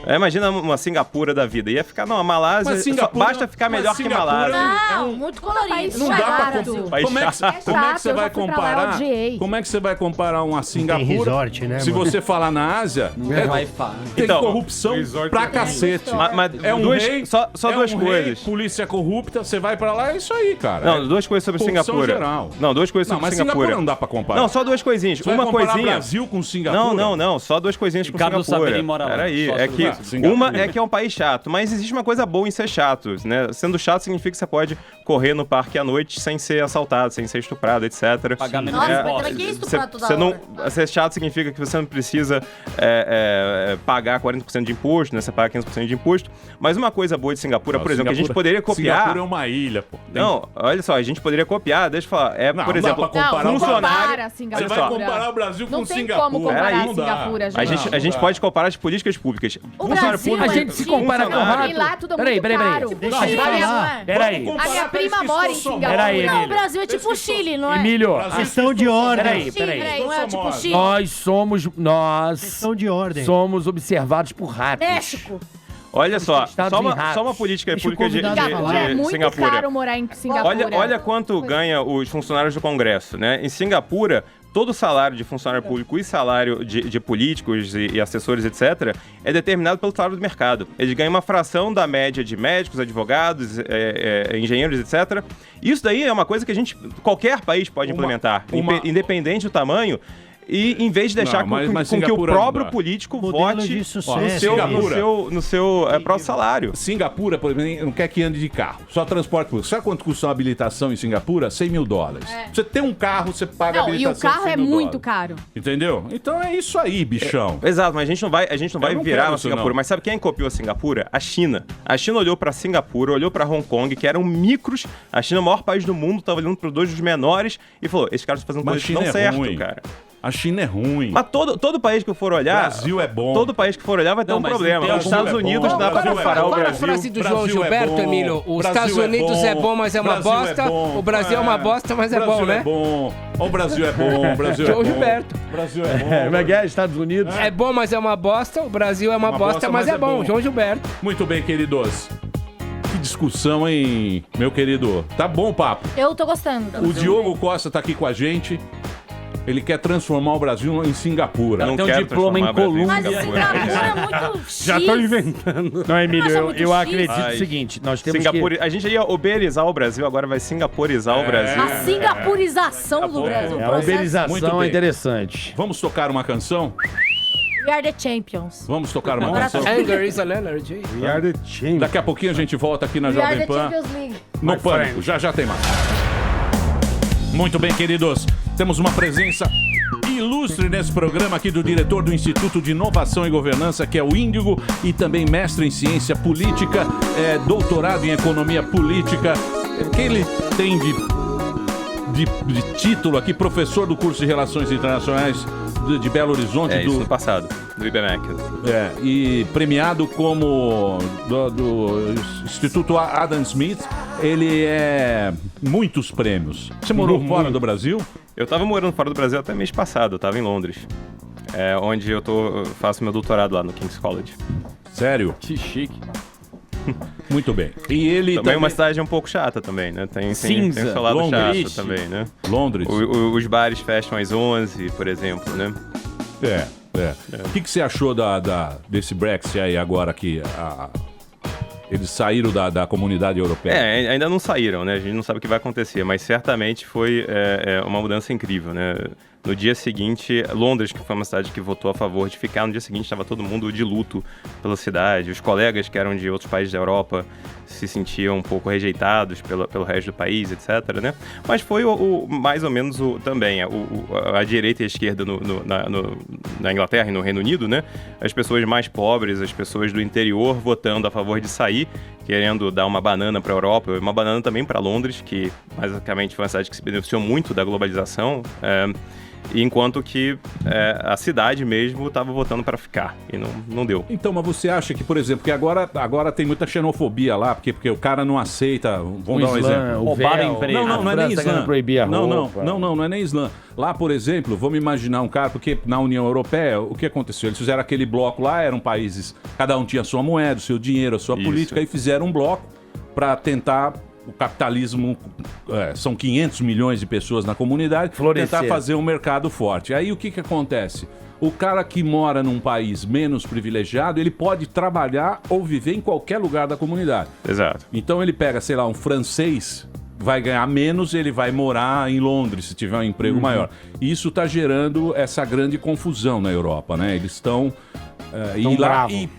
Imagina uma Singapura da vida. Ia ficar, não, a Malásia, basta ficar melhor que Malásia. Não, muito colorido. Não dá pra como é que você vai comparar? Como é que você vai comparar uma Singapura? Tem resort, né, se você falar na Ásia, tem corrupção pra cacete. É um rei, só duas coisas. Polícia corrupta, você vai pra lá, é isso aí, cara. Não, duas coisas sobre Singapura. Não, duas coisas sobre Singapura. Não dá pra comparar. Não, só duas coisinhas. Uma coisinha. Brasil com Singapura? Não, só duas coisinhas com Singapura. Peraí, é que uma é que é um país chato, mas existe uma coisa boa em ser chato, né? Sendo chato significa que você pode correr no parque à noite sem ser assaltado, sem ser estuprado, etc. Pagar menos ser chato significa que você não precisa pagar 40% de imposto, né? Você paga 15% de imposto. Mas uma coisa boa de Singapura, por exemplo, que a gente poderia copiar... Singapura é uma ilha, pô. Não, olha só, a gente poderia copiar, deixa eu falar, por exemplo, funcionário... Você vai comparar o Brasil com Singapura. Não tem como comparar Singapura, gente. A gente pode comparar as políticas públicas. A gente se compara com o rato. E lá tudo é muito caro. Peraí. A minha prima mora em Singapura. Peraí, não, o Brasil é tipo o Chile, não é? Emílio. Questão de ordem. Peraí. Não é tipo o Chile. Questão de ordem. Somos observados por ratos. México. Olha só uma política pública de Singapura é muito Singapura. caro morar em Singapura. Olha quanto ganha os funcionários do Congresso, né? Em Singapura, todo o salário de funcionário público e salário de políticos e assessores, etc., é determinado pelo salário do mercado. Eles ganham uma fração da média de médicos, advogados, engenheiros, etc. Isso daí é uma coisa que qualquer país pode implementar, independente do tamanho. E em vez de deixar com que o próprio político vote no seu próprio salário. Singapura, por exemplo, não quer que ande de carro, só transporte público. Sabe quanto custa uma habilitação em Singapura? $100 mil. Você tem um carro, você paga a habilitação. E o carro é muito caro. Entendeu? Então é isso aí, bichão. Exato, mas a gente não vai virar uma Singapura. Mas sabe quem copiou a Singapura? A China. A China olhou pra Singapura, olhou pra Hong Kong, que eram micros. A China é o maior país do mundo, estava olhando para dois dos menores e falou: esses caras estão fazendo coisas que não certo, cara. A China é ruim. Mas todo país que for olhar... O Brasil é bom. Todo país que for olhar vai ter um problema. Os Estados Unidos dá pra comparar o Brasil. A frase do João Gilberto, Emílio? Os Estados Unidos é bom, mas é uma bosta. O Brasil é uma bosta, mas é bom, né? O Brasil é bom. O Brasil é bom. João Gilberto. O Brasil é bom. Como é que é? Estados Unidos? É bom, mas é uma bosta. O Brasil é uma bosta, mas é bom. João Gilberto. Muito bem, queridos. Que discussão, hein, meu querido? Tá bom o papo. Eu tô gostando. O Diogo Costa tá aqui com a gente. Ele quer transformar o Brasil em Singapura. Não tem um diploma em Colômbia. Mas Singapura é muito chique. Já tô inventando. Não, Emílio, eu acredito o seguinte. Nós temos A gente ia uberizar o Brasil, agora vai singapurizar o Brasil. A singapurização do Brasil. A uberização é interessante. Vamos tocar uma canção? We are the champions. Vamos tocar uma canção? Anger is an energy. We are the champions. Daqui a pouquinho a gente volta aqui na Jovem Pan. No Pânico. Já tem mais. Muito bem, queridos. Temos uma presença ilustre nesse programa aqui do diretor do Instituto de Inovação e Governança, que é o Índigo, e também mestre em Ciência Política, doutorado em Economia Política. Que ele tem de título aqui, professor do curso de Relações Internacionais de Belo Horizonte. Isso no passado, do IBMEC. E premiado como do Instituto Adam Smith. Ele é muitos prêmios. Você morou fora do Brasil? Eu tava morando fora do Brasil até mês passado, eu tava em Londres. Onde eu faço meu doutorado lá no King's College. Sério? Que chique. Muito bem. E ele também uma cidade um pouco chata também, né? Tem o seu lado chato também, né? Londres. Os bares fecham às 11, por exemplo, né? O que você achou desse Brexit aí agora que eles saíram da comunidade europeia? Ainda não saíram, né? A gente não sabe o que vai acontecer, mas certamente foi uma mudança incrível, né? No dia seguinte, Londres, que foi uma cidade que votou a favor de ficar, no dia seguinte estava todo mundo de luto pela cidade. Os colegas que eram de outros países da Europa se sentiam um pouco rejeitados pelo resto do país, etc., né? Mas foi mais ou menos também a direita e a esquerda na Inglaterra e no Reino Unido, né? As pessoas mais pobres, as pessoas do interior votando a favor de sair, querendo dar uma banana para a Europa, uma banana também para Londres, que basicamente foi uma cidade que se beneficiou muito da globalização. enquanto que a cidade mesmo estava votando para ficar, e não deu. Então, mas você acha que, por exemplo, que agora tem muita xenofobia lá, porque o cara não aceita, vamos dar um exemplo. Roubaram emprego. Não é nem Islã. Não é nem Islã. Lá, por exemplo, vamos imaginar um cara, porque na União Europeia, o que aconteceu? Eles fizeram aquele bloco lá, eram países, cada um tinha a sua moeda, o seu dinheiro, a sua política, e fizeram um bloco para tentar... O capitalismo, são 500 milhões de pessoas na comunidade, tentar fazer um mercado forte. Aí o que acontece? O cara que mora num país menos privilegiado, ele pode trabalhar ou viver em qualquer lugar da comunidade. Exato. Então ele pega, sei lá, um francês, vai ganhar menos, ele vai morar em Londres, se tiver um emprego maior. E isso está gerando essa grande confusão na Europa, né? Eles estão...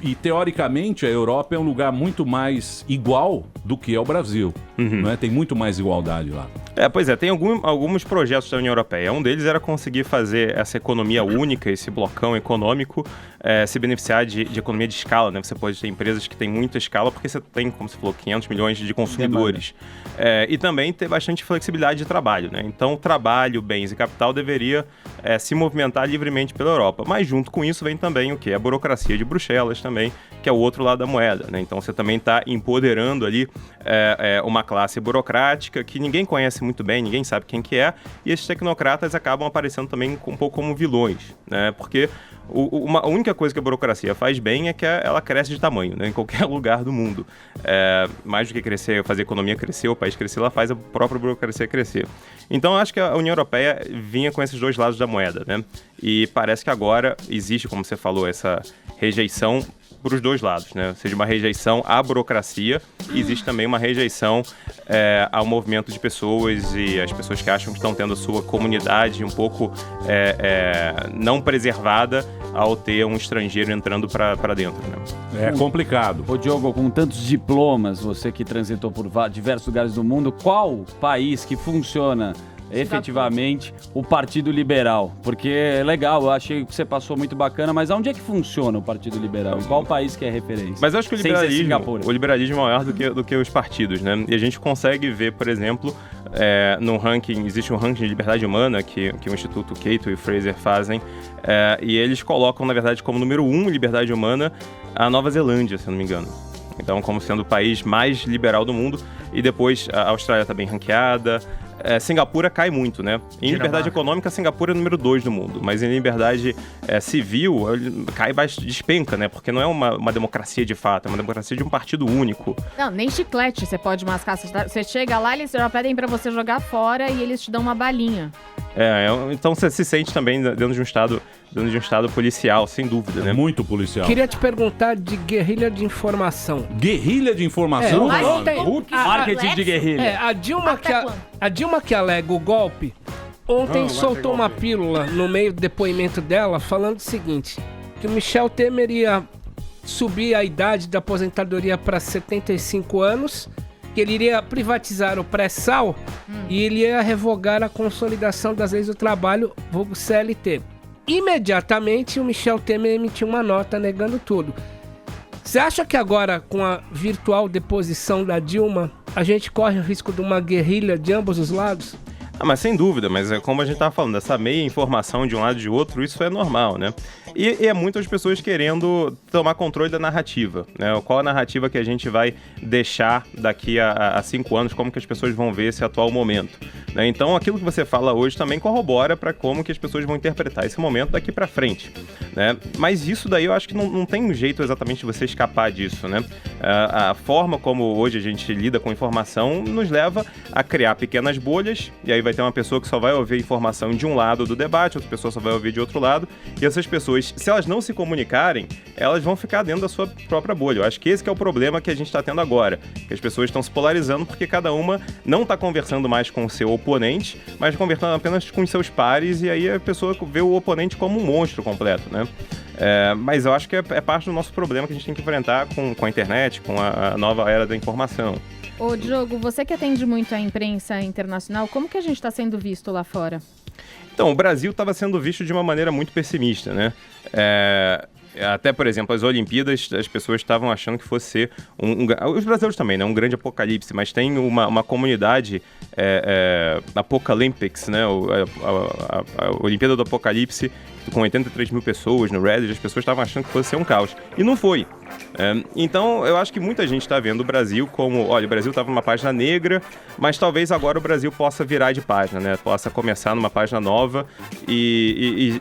E teoricamente a Europa é um lugar muito mais igual do que é o Brasil, não é? Tem muito mais igualdade lá. Pois é, tem alguns projetos da União Europeia. Um deles era conseguir fazer essa economia única, esse blocão econômico, se beneficiar de economia de escala, né? Você pode ter empresas que têm muita escala porque você tem, como você falou, 500 milhões de consumidores. E também ter bastante flexibilidade de trabalho, né? Então, trabalho, bens e capital deveria se movimentar livremente pela Europa. Mas junto com isso vem também o quê? A burocracia de Bruxelas também, que é o outro lado da moeda, né? Então, você também está empoderando ali uma classe burocrática que ninguém conhece muito bem, ninguém sabe quem que é, e esses tecnocratas acabam aparecendo também um pouco como vilões, né? Porque a única coisa que a burocracia faz bem é que ela cresce de tamanho, né? Em qualquer lugar do mundo. Mais do que crescer, fazer a economia crescer, o país crescer, ela faz a própria burocracia crescer. Então, eu acho que a União Europeia vinha com esses dois lados da moeda, né? E parece que agora existe, como você falou, essa rejeição para os dois lados, né? Ou seja, uma rejeição à burocracia, e existe também uma rejeição ao movimento de pessoas e as pessoas que acham que estão tendo a sua comunidade um pouco não preservada ao ter um estrangeiro entrando para dentro, né? É complicado. Ô Diogo, com tantos diplomas, você que transitou por diversos lugares do mundo, qual país que funciona efetivamente o Partido Liberal? Porque é legal, eu achei que você passou muito bacana, mas onde é que funciona o Partido Liberal? Em qual país que é referência? Mas eu acho que o liberalismo é maior do que os partidos, né? E a gente consegue ver, por exemplo, no ranking, existe um ranking de liberdade humana que o Instituto Cato e o Fraser fazem, e eles colocam, na verdade, como número 1 liberdade humana a Nova Zelândia, se eu não me engano. Então, como sendo o país mais liberal do mundo, e depois a Austrália está bem ranqueada. Singapura cai muito, né? Em liberdade econômica, Singapura é o número 2 do mundo, mas em liberdade civil, cai despenca, né? Porque não é uma democracia de fato, é uma democracia de um partido único. Não, nem chiclete você pode mascar. Você chega lá, eles já pedem pra você jogar fora e eles te dão uma balinha. Então você se sente também dentro de um estado policial, sem dúvida, né? Muito policial. Queria te perguntar de guerrilha de informação. Guerrilha de informação? Marketing de guerrilha. A Dilma que alega o golpe, ontem soltou uma pílula no meio do depoimento dela falando o seguinte, que o Michel Temer ia subir a idade da aposentadoria para 75 anos, que ele iria privatizar o pré-sal e ele ia revogar a consolidação das leis do trabalho, vulgo CLT. Imediatamente o Michel Temer emitiu uma nota negando tudo. Você acha que agora, com a virtual deposição da Dilma, a gente corre o risco de uma guerrilha de ambos os lados? Mas sem dúvida, mas como a gente estava falando, essa meia informação de um lado e de outro, isso é normal, né? E é muitas pessoas querendo tomar controle da narrativa, né? Qual a narrativa que a gente vai deixar daqui a 5 anos, como que as pessoas vão ver esse atual momento, né? Então, aquilo que você fala hoje também corrobora para como que as pessoas vão interpretar esse momento daqui para frente, né? Mas isso daí eu acho que não tem um jeito exatamente de você escapar disso, né? A forma como hoje a gente lida com informação nos leva a criar pequenas bolhas, e aí vai ter uma pessoa que só vai ouvir informação de um lado do debate, outra pessoa só vai ouvir de outro lado, e essas pessoas, se elas não se comunicarem, elas vão ficar dentro da sua própria bolha. Eu acho que esse que é o problema que a gente está tendo agora, que as pessoas estão se polarizando porque cada uma não está conversando mais com o seu oponente, mas conversando apenas com os seus pares, e aí a pessoa vê o oponente como um monstro completo, né? Mas eu acho que é parte do nosso problema que a gente tem que enfrentar com a internet, com a nova era da informação. Ô Diogo, você que atende muito a imprensa internacional, como que a gente está sendo visto lá fora? Então, o Brasil estava sendo visto de uma maneira muito pessimista, né? Até, por exemplo, as Olimpíadas, as pessoas estavam achando que fosse ser os brasileiros também, né? Um grande apocalipse, mas tem uma comunidade Apocalympics, né? A Olimpíada do Apocalipse, com 83 mil pessoas no Reddit, as pessoas estavam achando que fosse ser um caos. E não foi. Então, eu acho que muita gente está vendo o Brasil como, olha, o Brasil estava numa página negra, mas talvez agora o Brasil possa virar de página, né? Possa começar numa página nova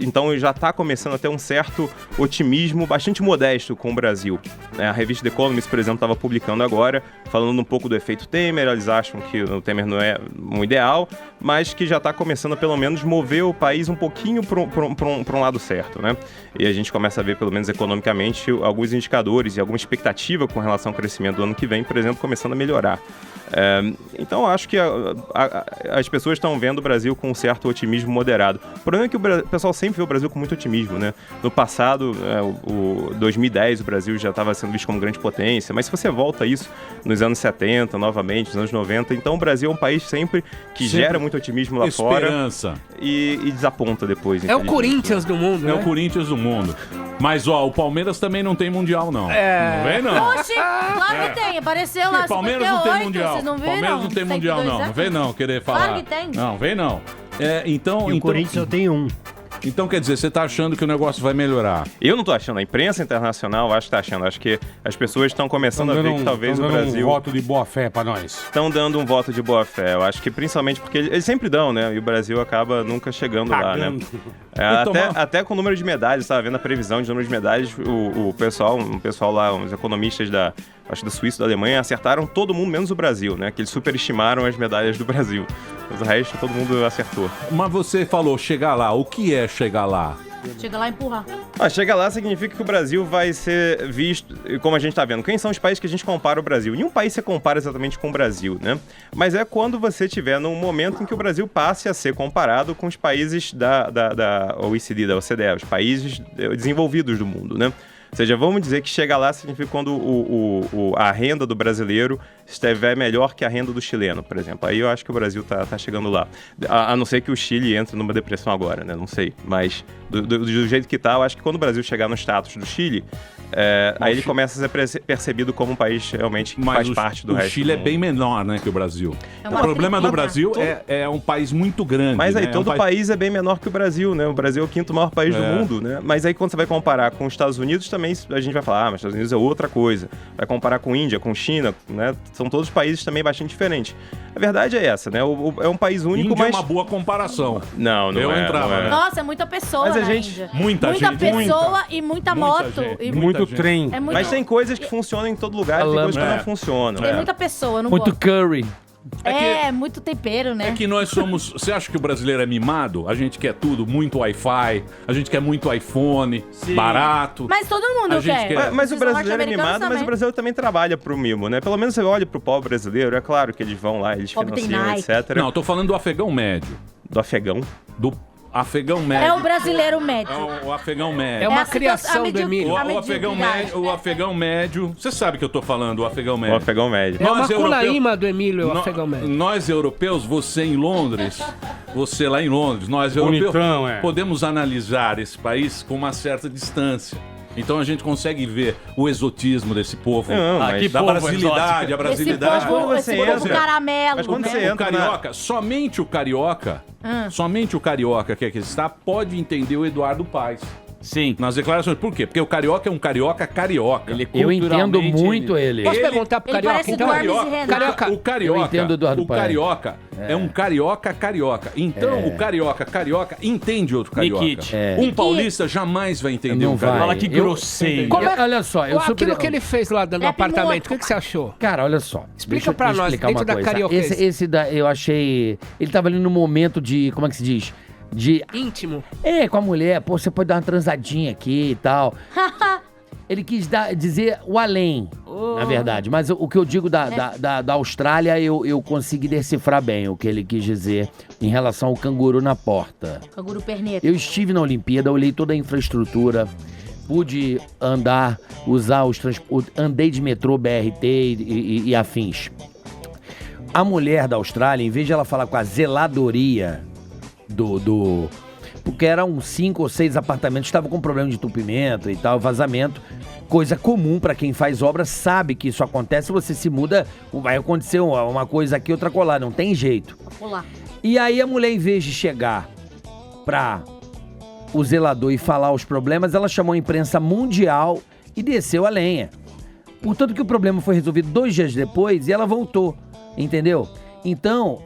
então já está começando a ter um certo otimismo bastante modesto com o Brasil. A revista The Economist, por exemplo, estava publicando agora, falando um pouco do efeito Temer. Eles acham que o Temer não é um ideal, mas que já está começando a pelo menos mover o país um pouquinho para um lado certo, né? E a gente começa a ver, pelo menos economicamente, alguns indicadores e alguma expectativa com relação ao crescimento do ano que vem, por exemplo, começando a melhorar. Então, acho que as pessoas estão vendo o Brasil com um certo otimismo moderado. O problema é que o pessoal sempre vê o Brasil com muito otimismo, né? No passado, o 2010, o Brasil já estava sendo visto como grande potência, mas se você volta isso nos anos 70, novamente, nos anos 90, então o Brasil é um país sempre que gera muito otimismo lá Esperança. fora e desaponta depois. É o Corinthians do mundo, né? É o Corinthians do mundo. Mas, ó, o Palmeiras também não tem Mundial, não. Não vem, não. Oxi, claro que tem. Apareceu lá, o Palmeiras não tem Mundial. Vocês não viram? Palmeiras não tem Mundial, não. Não vem, não, querer falar. Claro que tem. Não, vem, não. Então, o Corinthians só tem um. Então, quer dizer, você tá achando que o negócio vai melhorar? Eu não tô achando. A imprensa internacional acho que tá achando. Acho que as pessoas estão começando a ver que talvez o Brasil... um voto de boa-fé pra nós. Estão dando um voto de boa-fé. Eu acho que principalmente porque eles sempre dão, né? E o Brasil acaba nunca chegando lá, né? Até com o número de medalhas, estava vendo a previsão de número de medalhas, o pessoal lá, uns economistas da Suíça e da Alemanha, acertaram todo mundo, menos o Brasil, né? Que eles superestimaram as medalhas do Brasil. Mas o resto, todo mundo acertou. Mas você falou chegar lá. O que é chegar lá? Chega lá e empurrar. Chegar lá significa que o Brasil vai ser visto, como a gente tá vendo. Quem são os países que a gente compara o Brasil? Nenhum país se compara exatamente com o Brasil, né? Mas é quando você tiver num momento em que o Brasil passe a ser comparado com os países da OECD, da OCDE, os países desenvolvidos do mundo, né? Ou seja, vamos dizer que chegar lá significa quando a renda do brasileiro estiver melhor que a renda do chileno, por exemplo. Aí eu acho que o Brasil tá chegando lá. A não ser que o Chile entre numa depressão agora, né? Não sei. Mas do jeito que tá, eu acho que quando o Brasil chegar no status do Chile, aí ele começa a ser percebido como um país realmente que faz parte do resto. O Chile é bem menor, né, que o Brasil. O problema do Brasil é um país muito grande. Mas aí né? todo país é bem menor que o Brasil, né? O Brasil é o quinto maior país do mundo, né? Mas aí quando você vai comparar com os Estados Unidos, também a gente vai falar, mas os Estados Unidos é outra coisa. Vai comparar com Índia, com China, né? São todos países também bastante diferentes. A verdade é essa, né? É um país único, Índia mas... é uma boa comparação. Não entrava, não é. né? Nossa, é muita pessoa mas a na gente... Índia. Muita gente. Pessoa e muita moto. E muito trem. É muito... Mas tem coisas que funcionam em todo lugar e tem coisas que não funcionam. Tem muita pessoa, eu não Muito gosto. curry. Muito tempero, né? É que nós somos... Você acha que o brasileiro é mimado? A gente quer tudo, muito Wi-Fi, a gente quer muito iPhone, barato. Mas todo mundo quer. Mas o brasileiro é mimado, mas o brasileiro também trabalha pro mimo, né? Pelo menos você olha pro pobre brasileiro, é claro que eles vão lá, eles financiam, etc. Não, eu tô falando do afegão médio. Do afegão? Do afegão médio. É o brasileiro médio. É o afegão médio. É uma criação do Emílio. O afegão médio. Você sabe que eu tô falando, o afegão médio. O afegão médio. É uma cunaíma do Emílio, o afegão médio. Nós europeus, você em Londres, você lá em Londres, nós europeus, podemos analisar esse país com uma certa distância. Então a gente consegue ver o exotismo desse povo. Da brasilidade, a brasilidade. Esse povo caramelo. Mas quando você entra o carioca, somente o carioca que aqui está pode entender o Eduardo Paes. Sim. Nas declarações. Por quê? Porque o carioca é um carioca. Eu entendo muito ele. Posso perguntar pro carioca? Então, O carioca é um carioca. Então, o carioca entende outro carioca. Um paulista jamais vai entender um carioca. Fala que grosseiro. Olha só, aquilo que ele fez lá no apartamento, o que você achou? Cara, olha só. Explica pra nós, dentro da carioquês. Esse eu achei... Ele tava ali no momento de... Como é que se diz? Íntimo. Com a mulher. Pô, você pode dar uma transadinha aqui e tal. Ele quis dizer o além, na verdade. Mas o que eu digo da Austrália, eu consegui decifrar bem o que ele quis dizer em relação ao canguru na porta. Canguru perneta. Eu estive na Olimpíada, olhei toda a infraestrutura, pude andar, usar os transportes, andei de metrô, BRT e afins. A mulher da Austrália, em vez de ela falar com a zeladoria Porque eram 5 ou 6 apartamentos que estavam com problema de entupimento e tal, vazamento. Coisa comum pra quem faz obra, sabe que isso acontece, você se muda, vai acontecer uma coisa aqui, outra colar, não tem jeito. Olá. E aí a mulher, em vez de chegar pra o zelador e falar os problemas, ela chamou a imprensa mundial e desceu a lenha. Portanto que o problema foi resolvido 2 dias depois e ela voltou, entendeu? Então,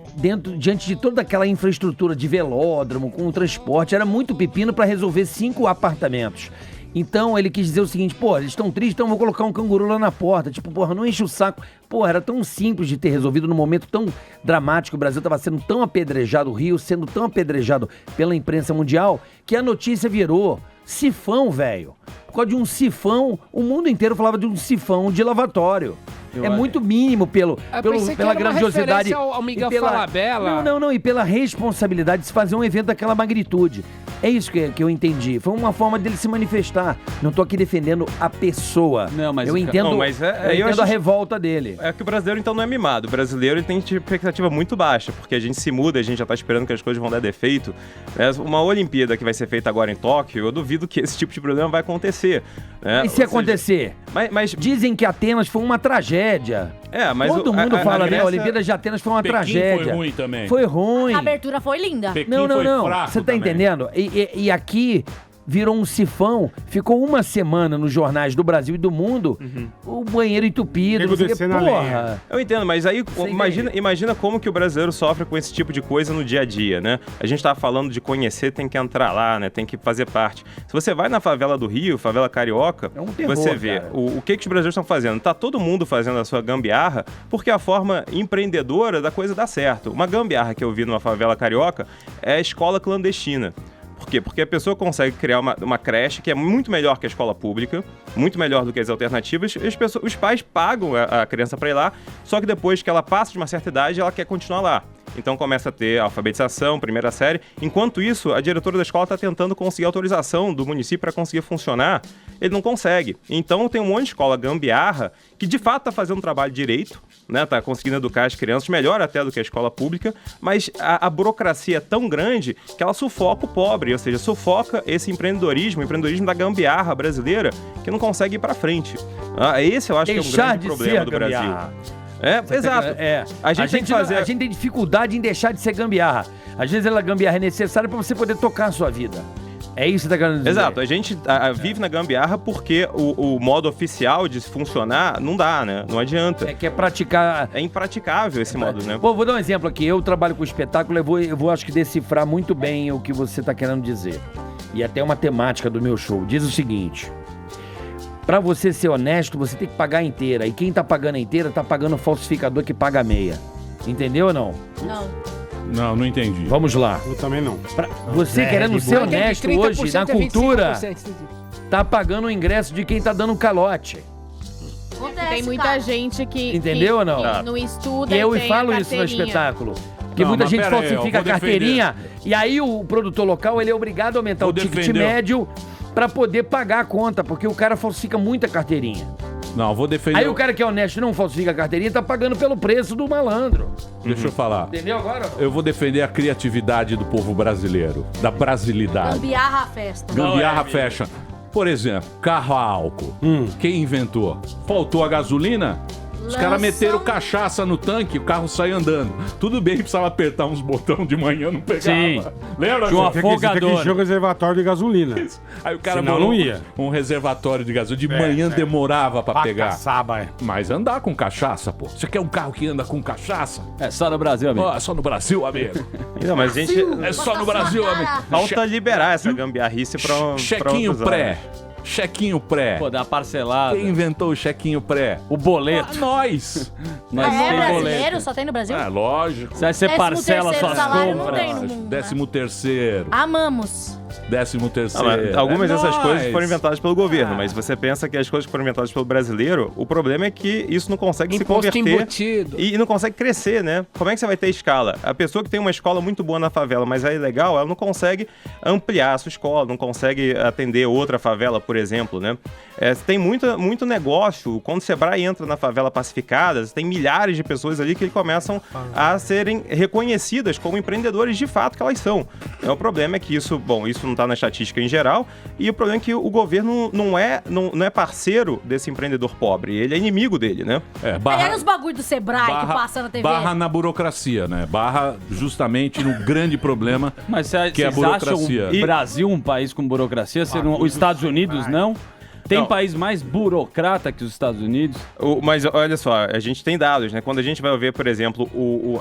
diante de toda aquela infraestrutura de velódromo, com o transporte, era muito pepino para resolver 5 apartamentos. Então, ele quis dizer o seguinte, pô, eles estão tristes, então eu vou colocar um canguru lá na porta. Tipo, porra, não enche o saco. Pô, era tão simples de ter resolvido num momento tão dramático. O Brasil estava sendo tão apedrejado, o Rio sendo tão apedrejado pela imprensa mundial, que a notícia virou sifão, velho. Por causa de um sifão, o mundo inteiro falava de um sifão de lavatório. É muito mínimo pela grandiosidade. Ao Miguel e pela, Falabella. Não, e pela responsabilidade de se fazer um evento daquela magnitude. É isso que eu entendi. Foi uma forma dele se manifestar. Não tô aqui defendendo a pessoa. Não, mas eu entendo, não, mas eu entendo a revolta dele. É que o brasileiro então não é mimado. O brasileiro ele tem expectativa muito baixa, porque a gente se muda, a gente já tá esperando que as coisas vão dar defeito. Uma Olimpíada que vai ser feita agora em Tóquio, eu duvido que esse tipo de problema vai acontecer. E se acontecer? Mas dizem que Atenas foi uma tragédia. Mas todo mundo fala, né? A Olimpíada de Atenas foi uma tragédia. Foi ruim também. Foi ruim. A abertura foi linda. Pequim não. foi fraco Você tá também. entendendo? E aqui virou um sifão, ficou uma semana nos jornais do Brasil e do mundo, o banheiro entupido, não sei o quê. Porra. Eu entendo, mas aí imagina como que o brasileiro sofre com esse tipo de coisa no dia a dia, né? A gente tava falando de conhecer, tem que entrar lá, né? Tem que fazer parte. Se você vai na favela do Rio, favela carioca, é um terror, você vê o que os brasileiros estão fazendo. Tá todo mundo fazendo a sua gambiarra, porque a forma empreendedora da coisa dá certo. Uma gambiarra que eu vi numa favela carioca é a escola clandestina. Por quê? Porque a pessoa consegue criar uma creche que é muito melhor que a escola pública, muito melhor do que as alternativas, e os pais pagam a criança para ir lá, só que depois que ela passa de uma certa idade, ela quer continuar lá. Então começa a ter alfabetização, primeira série. Enquanto isso, a diretora da escola está tentando conseguir autorização do município para conseguir funcionar. Ele não consegue. Então tem um monte de escola gambiarra que de fato está fazendo um trabalho direito, né? Tá conseguindo educar as crianças, melhor até do que a escola pública, mas a burocracia é tão grande que ela sufoca o pobre, ou seja, sufoca esse empreendedorismo, o empreendedorismo da gambiarra brasileira, que não consegue ir para frente. Esse eu acho que é um grande problema do Brasil. Exato. A gente tem dificuldade em deixar de ser gambiarra. Às vezes a gambiarra é necessária para você poder tocar a sua vida. É isso que você tá querendo dizer. Exato. A gente vive na gambiarra porque o modo oficial de funcionar não dá, né? Não adianta. É que é praticar... É impraticável esse modo, né? Vou dar um exemplo aqui. Eu trabalho com espetáculo, eu vou acho que decifrar muito bem o que você tá querendo dizer. E até uma temática do meu show. Diz o seguinte... Pra você ser honesto, você tem que pagar inteira. E quem tá pagando inteira, tá pagando o falsificador que paga meia. Entendeu ou não? Não entendi. Vamos lá. Eu também não. Você querendo ser honesto hoje na cultura, tá pagando o ingresso de quem tá dando um calote. Tem muita gente que... Entendeu ou não? Que não estuda E eu tem falo a isso no carteirinha. espetáculo. Porque muita gente falsifica a carteirinha e aí o produtor local ele é obrigado a aumentar o ticket médio pra poder pagar a conta, porque o cara falsifica muita carteirinha. Não, vou defender... Aí o cara que é honesto e não falsifica a carteirinha tá pagando pelo preço do malandro. Deixa eu falar. Entendeu agora? Eu vou defender a criatividade do povo brasileiro, da brasilidade. Gambiarra a festa. Gambiarra fashion. Por exemplo, carro a álcool. Quem inventou? Faltou a gasolina? Os caras meteram cachaça no tanque, o carro sai andando. Tudo bem que precisava apertar uns botões de manhã, não pegava. Sim. Lembra? Tinha um afogador. Você tem que encher o reservatório de gasolina. Aí o cara Senão não ia. um reservatório de gasolina. De manhã demorava pra pegar. Caçaba, Mas andar com cachaça, pô. Você quer um carro que anda com cachaça? É só no Brasil, amigo. Só no Brasil, amigo. Não, mas a gente... É só no Brasil, amigo. Falta liberar essa gambiarrice pra chequinho outros pré. anos. Chequinho pré. Pô, dá uma parcelada. Quem inventou o chequinho pré? O boleto. Nós. Nós É tem brasileiro? boleto. Só tem no Brasil? Lógico. Você parcela 13º suas salário não compras. tem no mundo, né? 13º. Amamos. 13º. Algumas dessas coisas foram inventadas pelo governo, mas você pensa que as coisas que foram inventadas pelo brasileiro, o problema é que isso não consegue se converter e não consegue crescer, né? Como é que você vai ter escala? A pessoa que tem uma escola muito boa na favela, mas é ilegal, ela não consegue ampliar a sua escola, não consegue atender outra favela, por exemplo, né? Tem muito negócio. Quando o Sebrae entra na favela pacificada, tem milhares de pessoas ali que começam a serem reconhecidas como empreendedores de fato que elas são. O problema é que isso não está na estatística em geral, e o problema é que o governo não é parceiro desse empreendedor pobre, ele é inimigo dele, né? Olha os bagulho do Sebrae que passa na TV. Barra na burocracia, né? Barra justamente no grande problema que é a burocracia. Acham o Brasil um país com burocracia? Os Estados Unidos não? Tem país mais burocrata que os Estados Unidos? Mas olha só, a gente tem dados, né? Quando a gente vai ver, por exemplo,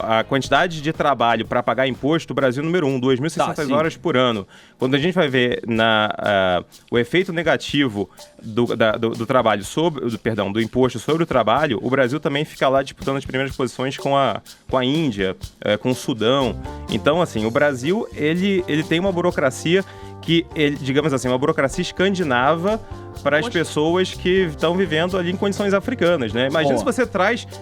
a quantidade de trabalho para pagar imposto, o Brasil número 1, 2.600 horas por ano. Quando a gente vai ver o efeito negativo do trabalho do imposto sobre o trabalho, o Brasil também fica lá disputando as primeiras posições com a Índia, com o Sudão. Então, assim, o Brasil, ele tem uma burocracia digamos assim, uma burocracia escandinava para as pessoas que estão vivendo ali em condições africanas, né? Imagina se você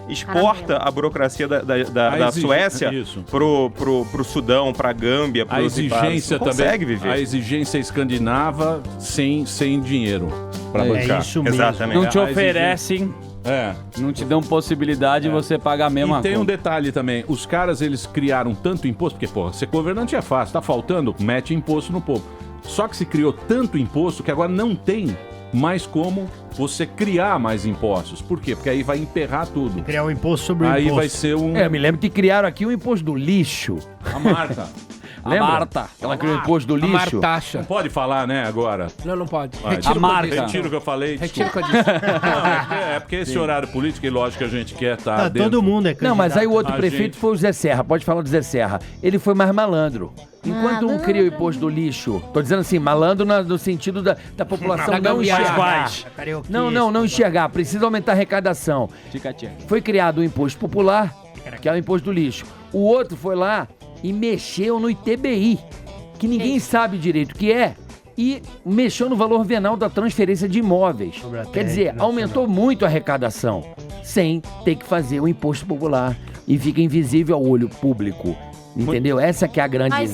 exporta a burocracia da Suécia pro Sudão, pra Gâmbia, pro Zimbábue. Consegue viver. A exigência escandinava sem dinheiro para bancar. É isso mesmo. Exatamente. Não te oferecem... não te dão possibilidade de você pagar a mesma coisa. E tem um detalhe também, os caras, eles criaram tanto imposto, porque, ser governante é fácil, tá faltando, mete imposto no povo. Só que se criou tanto imposto que agora não tem mais como você criar mais impostos. Por quê? Porque aí vai emperrar tudo. Criar um imposto sobre o imposto. imposto. Aí vai ser um... Eu me lembro que criaram aqui o imposto do lixo. A Marta. Lembra? A Marta. Ela criou o imposto do lixo. A Martaxa. Não pode falar, né, agora? Não pode. A Marta. Retiro o que eu falei. Retiro o que eu disse. Não, porque esse horário político, e lógico que a gente quer estar dentro. Todo mundo é candidato. Não, mas aí o outro prefeito foi o Zé Serra. Pode falar do Zé Serra. Ele foi mais malandro. Enquanto um cria o imposto do lixo, tô dizendo assim, malandro no sentido da população não enxergar. Não enxergar. Precisa aumentar a arrecadação. Foi criado o imposto popular, que é o imposto do lixo. O outro foi lá e mexeu no ITBI, que ninguém sabe direito o que é, e mexeu no valor venal da transferência de imóveis. Quer dizer, aumentou muito a arrecadação, sem ter que fazer o imposto popular, e fica invisível ao olho público. Entendeu? Essa que é a grande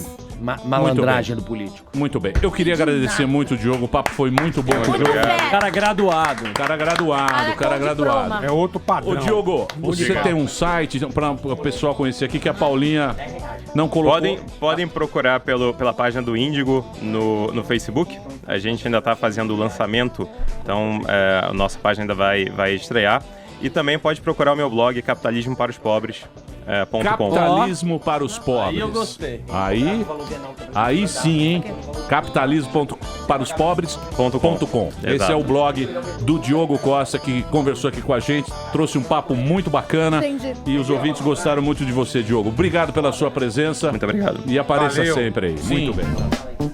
malandragem do político. Muito bem. Eu queria agradecer muito o Diogo. O papo foi muito bom. Cara graduado. É outro padrão. Ô, Diogo, você tem um site para o pessoal conhecer aqui que a Paulinha não colocou. Podem procurar pela página do Índigo no Facebook. A gente ainda está fazendo o lançamento, então a nossa página ainda vai estrear. E também pode procurar o meu blog, Capitalismo para os Pobres. Capitalismo para os pobres. Aí eu gostei. Aí sim, hein? Capitalismo.paraospobres.com. Esse é o blog do Diogo Costa, que conversou aqui com a gente, trouxe um papo muito bacana. Entendi. E os ouvintes gostaram muito de você, Diogo. Obrigado pela sua presença. Muito obrigado. E apareça sempre aí. Sim. Muito bem.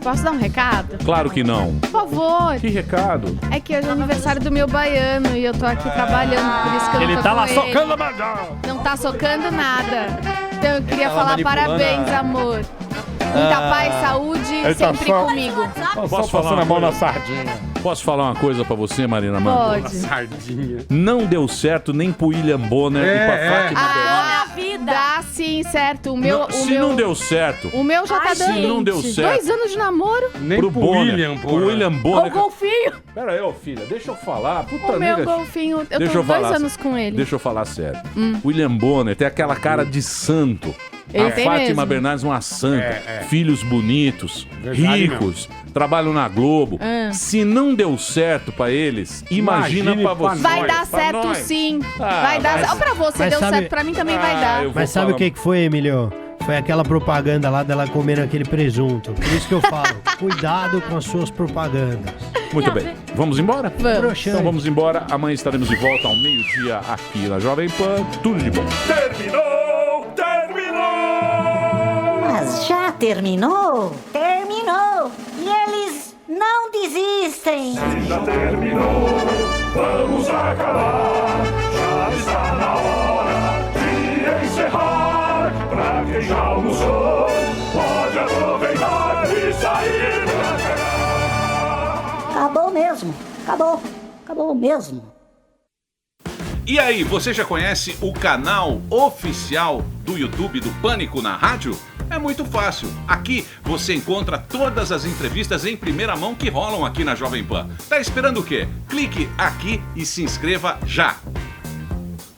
Posso dar um recado? Claro que não. Por favor. Que recado? É que hoje é aniversário do meu baiano e eu tô aqui trabalhando, por isso que eu não tô tá com lá ele. socando a mandala. Não tá socando nada. Então eu queria falar parabéns, amor. Muita paz, saúde, sempre comigo. Posso falar a mão na sardinha? Posso falar uma coisa pra você, Marina Mano? Pode. Sardinha. Não deu certo nem pro William Bonner e pra Fátima Bernardes. Vida. Dá sim, certo. O meu, não deu certo. O meu já tá dando. Se não deu certo. 2 anos de namoro. Nem pro Bonner. O William Bonner. O golfinho. Pera aí, ô filha, deixa eu falar. Puta O meu nega. golfinho. Eu Deixa tô eu 2 falar. anos com ele. Deixa eu falar sério. William Bonner tem aquela cara de santo. Ele a tem Fátima mesmo. Bernardes uma santa. Filhos bonitos, Verdade ricos, trabalham na Globo. Se não deu certo pra eles, imagina pra você. Vai dar Pra certo nós. sim. Vai dar certo. Pra você Mas deu sabe- certo, pra mim também vai dar. eu vou Mas sabe falar- o que foi, Emilio? Foi aquela propaganda lá dela comendo aquele presunto. Por isso que eu falo, cuidado com as suas propagandas. Muito bem. Vamos embora? Vamos. Então vamos embora. Amanhã estaremos de volta ao meio-dia aqui na Jovem Pan. Tudo de bom. Mas já terminou? Terminou! E eles não desistem! Já terminou, vamos acabar. Já está na hora de encerrar. Pra quem já almoçou, pode aproveitar e sair pra mesmo. Acabou mesmo. E aí, você já conhece o canal oficial do YouTube do Pânico na Rádio? É muito fácil. Aqui você encontra todas as entrevistas em primeira mão que rolam aqui na Jovem Pan. Tá esperando o quê? Clique aqui e se inscreva já.